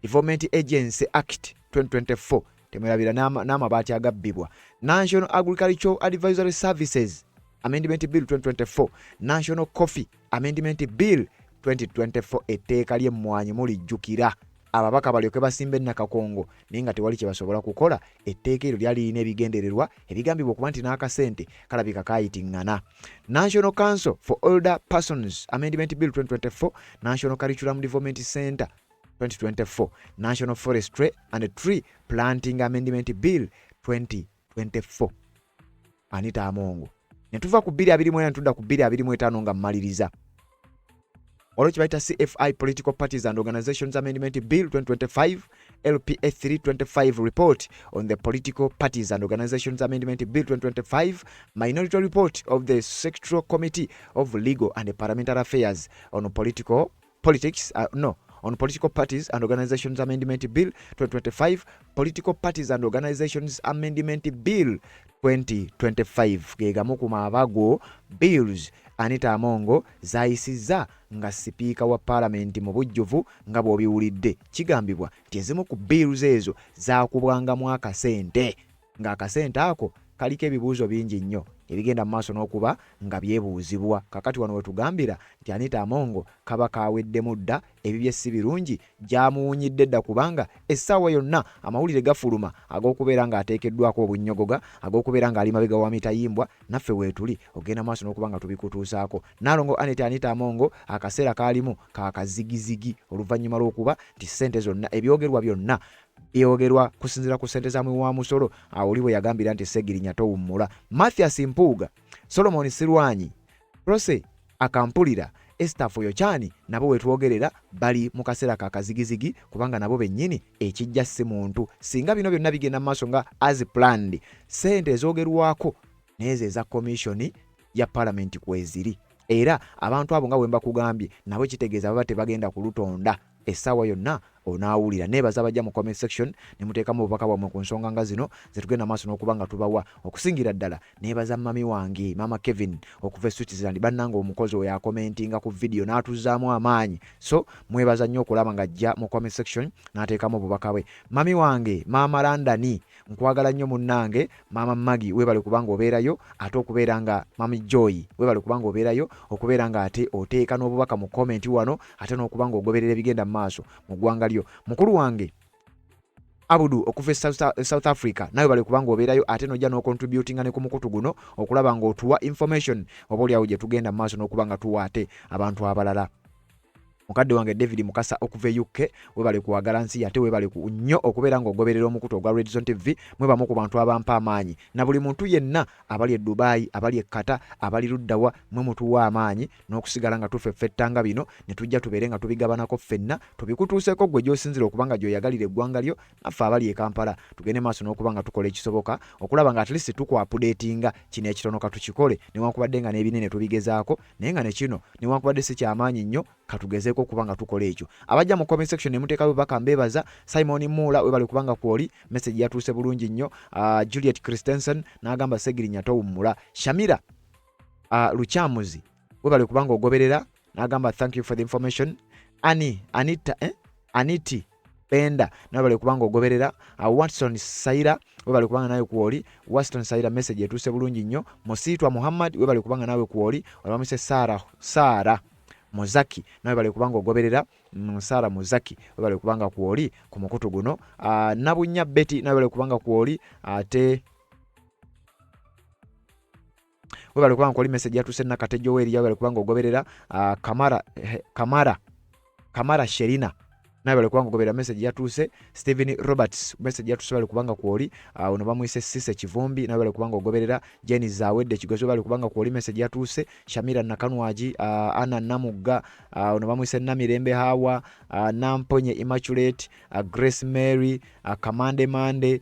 Development Agency Act 2024 temerabira n'amabaati agabbibwa National Agricultural Advisory Services Amendment Bill 2024 National Coffee Amendment Bill 2024 etteeka ly'emmwanyi mulijjukira ababaka balyoke basimba ennakakongo naye nga tewali kye basobola kukola etteeka eryo lyali lirina ebigendererwa ebigambibwa okuba nti n'akasente kalabika kaayitiŋŋana National Council for Older Persons Amendment Bill 2024 National Curriculum Development Center 2024 National Forestry and Tree Planting Amendment Bill 2024 Anita Amongo ne tuva ku 2024 tudda ku 2025 nga mmaliriza olwo kibayita CFI Political Parties and Organizations Amendment Bill 2025 LPA 325 Report on the Political Parties and Organizations Amendment Bill 2025 Minority Report of the Sectoral Committee of Legal and Parliamentary Affairs on Political Parties and Organizations Amendment Bill 2025 Political Parties and Organizations Amendment Bill 2025 gegamu ku mabago bills Anita Amongo zayisiza nga Speaker wa Parliament mu bujjuvu nga bw'obiwulidde kigambibwa nti ezimu ku bills ezo zaakubwangamu akasente nga akasente ako kaliko ebibuuzo bingi nnyo ebigenda mu maaso n'okuba nga byebuuzibwa. Kakati wano wetugambira nti Anita Amongo kaba kaweddemu dda, ebibye si birungi gyamuwunyidde dda kubanga essaawa yonna amawulire gafuluma ag'okubeera ng'ateekeddwako obunnyogoga, ag'okubeera ng'ali mabega wa mitayimbwa, naffe weetuli ogenda maaso n'okuba nga tubikutuusaako. Naalongo Anita Amongo akaseera kaalimu kaakazigizigi oluvannyuma lw'okuba nti ssente zonna ebyogerwa byonna byogerwa kusinziira ku ssente za mwi wa musolo. Awo oli bwe yagambira nti Ssegirinya towummula. Mathias Mpuuga, Solomon Sirwanyi, Rose Akampulira, Esther Foyochani nabo wetwogerera bali mu kaseera kakazigizigi kubanga nabo bennyini ekijja si muntu. Singa bino byonna bigenda maaso nga as planned, ssente ezoogerwako n'ezo eza komishoni ya Parliament kweziri. Era abantu abo nga bwe mbakugambye nabo kitegeeza baba tebagenda ku lutonda essaawa yonna onaawulira. Neebaza abajja mu comment section ne muteekamu obubaka bwammwe ku nsonga nga zino ze tugenda maaso n'okuba nga tubawa. Okusingira ddala neebaza mami wange Mama Kevin okuva e Switzerland, bannanga omukozi oyo akomentinga ku video n'atuzzaamu amaanyi. So mwebaza nnyo okulaba ng'ajja mu comment section n'ateekamu obubaka bwe. Mami wange Mama Landani nkwagala nnyo munnange. Mama Magi weebale kubanga obeerayo, ate okubeera nga Mami Joy weebale kubanga obeerayo, okubeera nga ate oteeka n'obubaka mu comment wano, ate n'okuba ng'ogoberera ebigenda mu maaso mu ggwanga lyo. Mukulu wange Abudu okuva South Africa nawe bali kubanga obeerayo, ate nojja n'ocontributinga ne ku mukutu guno okulaba ng'otuwa information oba oli awo gye tugenda mu maaso n'okuba nga tuwa ate abantu abalala. Mukadde wange David Mukasa okuva UK webale kuwagala nsi ate webale nnyo okubeera ng'ogoberera omukutu ogwa Red Zone TV. Mwebamu ku bantu abampa amaanyi na buli muntu yenna abali e Dubai, abali e Qatar, abali luddawa, mwe mutuwa amaanyi n'okusigala nga tufeffettanga bino ne tujja tubeere nga tubigabanako ffenna tubikutuuseko gwe gy'osinzira okubanga gy'oyagalira eggwanga lyo. Naffe abali e Kampala tugende maaso n'okuba nga tukola ekisoboka okulaba nga at least tukwapudeetinga kino ekitono katukikole, newankubadde nga n'ebinene tubigezaako naye nga ne kino newankubadde si kyamaanyi nnyo katugezeeko kubanga tukola ekyo. Abajja mu comment section ne muteekayo baka mbebaza. Simon Mula webali kubanga kwoli message yatuuse bulungi nnyo. Juliet Christensen n'agamba Ssegirinya towummula. Shamira Luchamuzi webali kubanga ogoberera n'agamba thank you for the information. Aniti Benda nawe bali kubanga ogoberera. Watson Saira webali kubanga nawe kwoli. Watson Saira message yatuuse bulungi nnyo. Mositwa Muhammad webali kubanga nawe kwoli. Olamise Sara Mozaki nawe bali kubanga ogoberera. Sara Mozaki webali kubanga kwoli ku mukutu guno. Nabunya Betty nawe bali kubanga kwoli, ate webali kubanga kwoli message yatuuse Nakate Joel webali kubanga ogoberera. Kamara Sherina nawe bali kubanga ogoberera message yatuuse. Stephen Roberts message yatuuse bali kubanga kwoli. Ono bamuyise Sise Kivumbi nawe bali kubanga ogoberera. Jenny Zawedde Kigozo bali kubanga kwoli message yatuuse. Shamira Nakanwaji, Anna Namugga, ono bamuyise Namirembe Hawa, Namponye Immaculate, Grace Mary, Kamande Mande,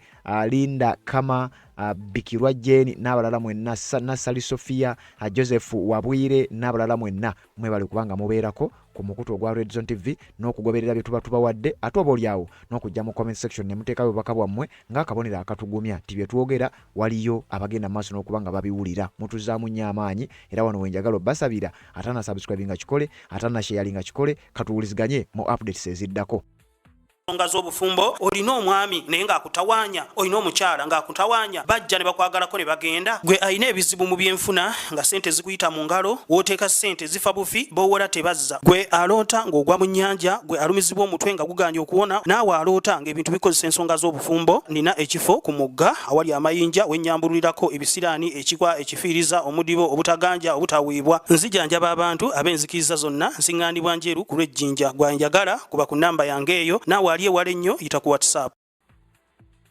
Linda Kama, Bikirwa Jeni n'abalala mwenna, Nasali Sofia, Joseph Wabwire n'abalala mwenna mwe bali kubanga mubeerako ku mukutu ogwa Red Zone TV n'okugoberera bye tuba tubawadde, ate oba oli awo n'okujja mu comment section ne muteekayo obubaka bwammwe ng'akabonero akatugumya ti bye twogera waliyo abagenda maaso n'okuba nga babiwulira. Mutuzaamu nnyo amaanyi era wano wenjagala obbasabira atana subscribe nga kikole, atana share nga kikole, katuwuliziganye mu updates eziddako. Nsonga z'obufumbo olina omwami naye ng'akutawanya, olina omukyala ng'akutawanya, bajja ne bakwagalako ne bagenda. Gwe alina ebizibu mu byenfuna nga ssente zikuyita mu ngalo, w'oteeka ssente zifa bufi b'owola tebazza. Gwe aloota ng'ogwa mu nnyanja, gwe alumizibwa omutwe nga guganja okuwona, naawe aloota ng'ebintu bikozesa ensonga z'obufumbo. Nina ekifo ku mugga awali amayinja wennyambulirako ebisiraani, ekikwa, ekifiiriza, omudibo, obutaganja, obutaweebwa. Nzijanjaba abantu ab'enzikiriza zonna, nsiŋŋaanibwa njeru ku lw'ejjinja. Gwanjagala kuba ku nnamba yange eyo, naawe aliye wale nnyo yita ku WhatsApp.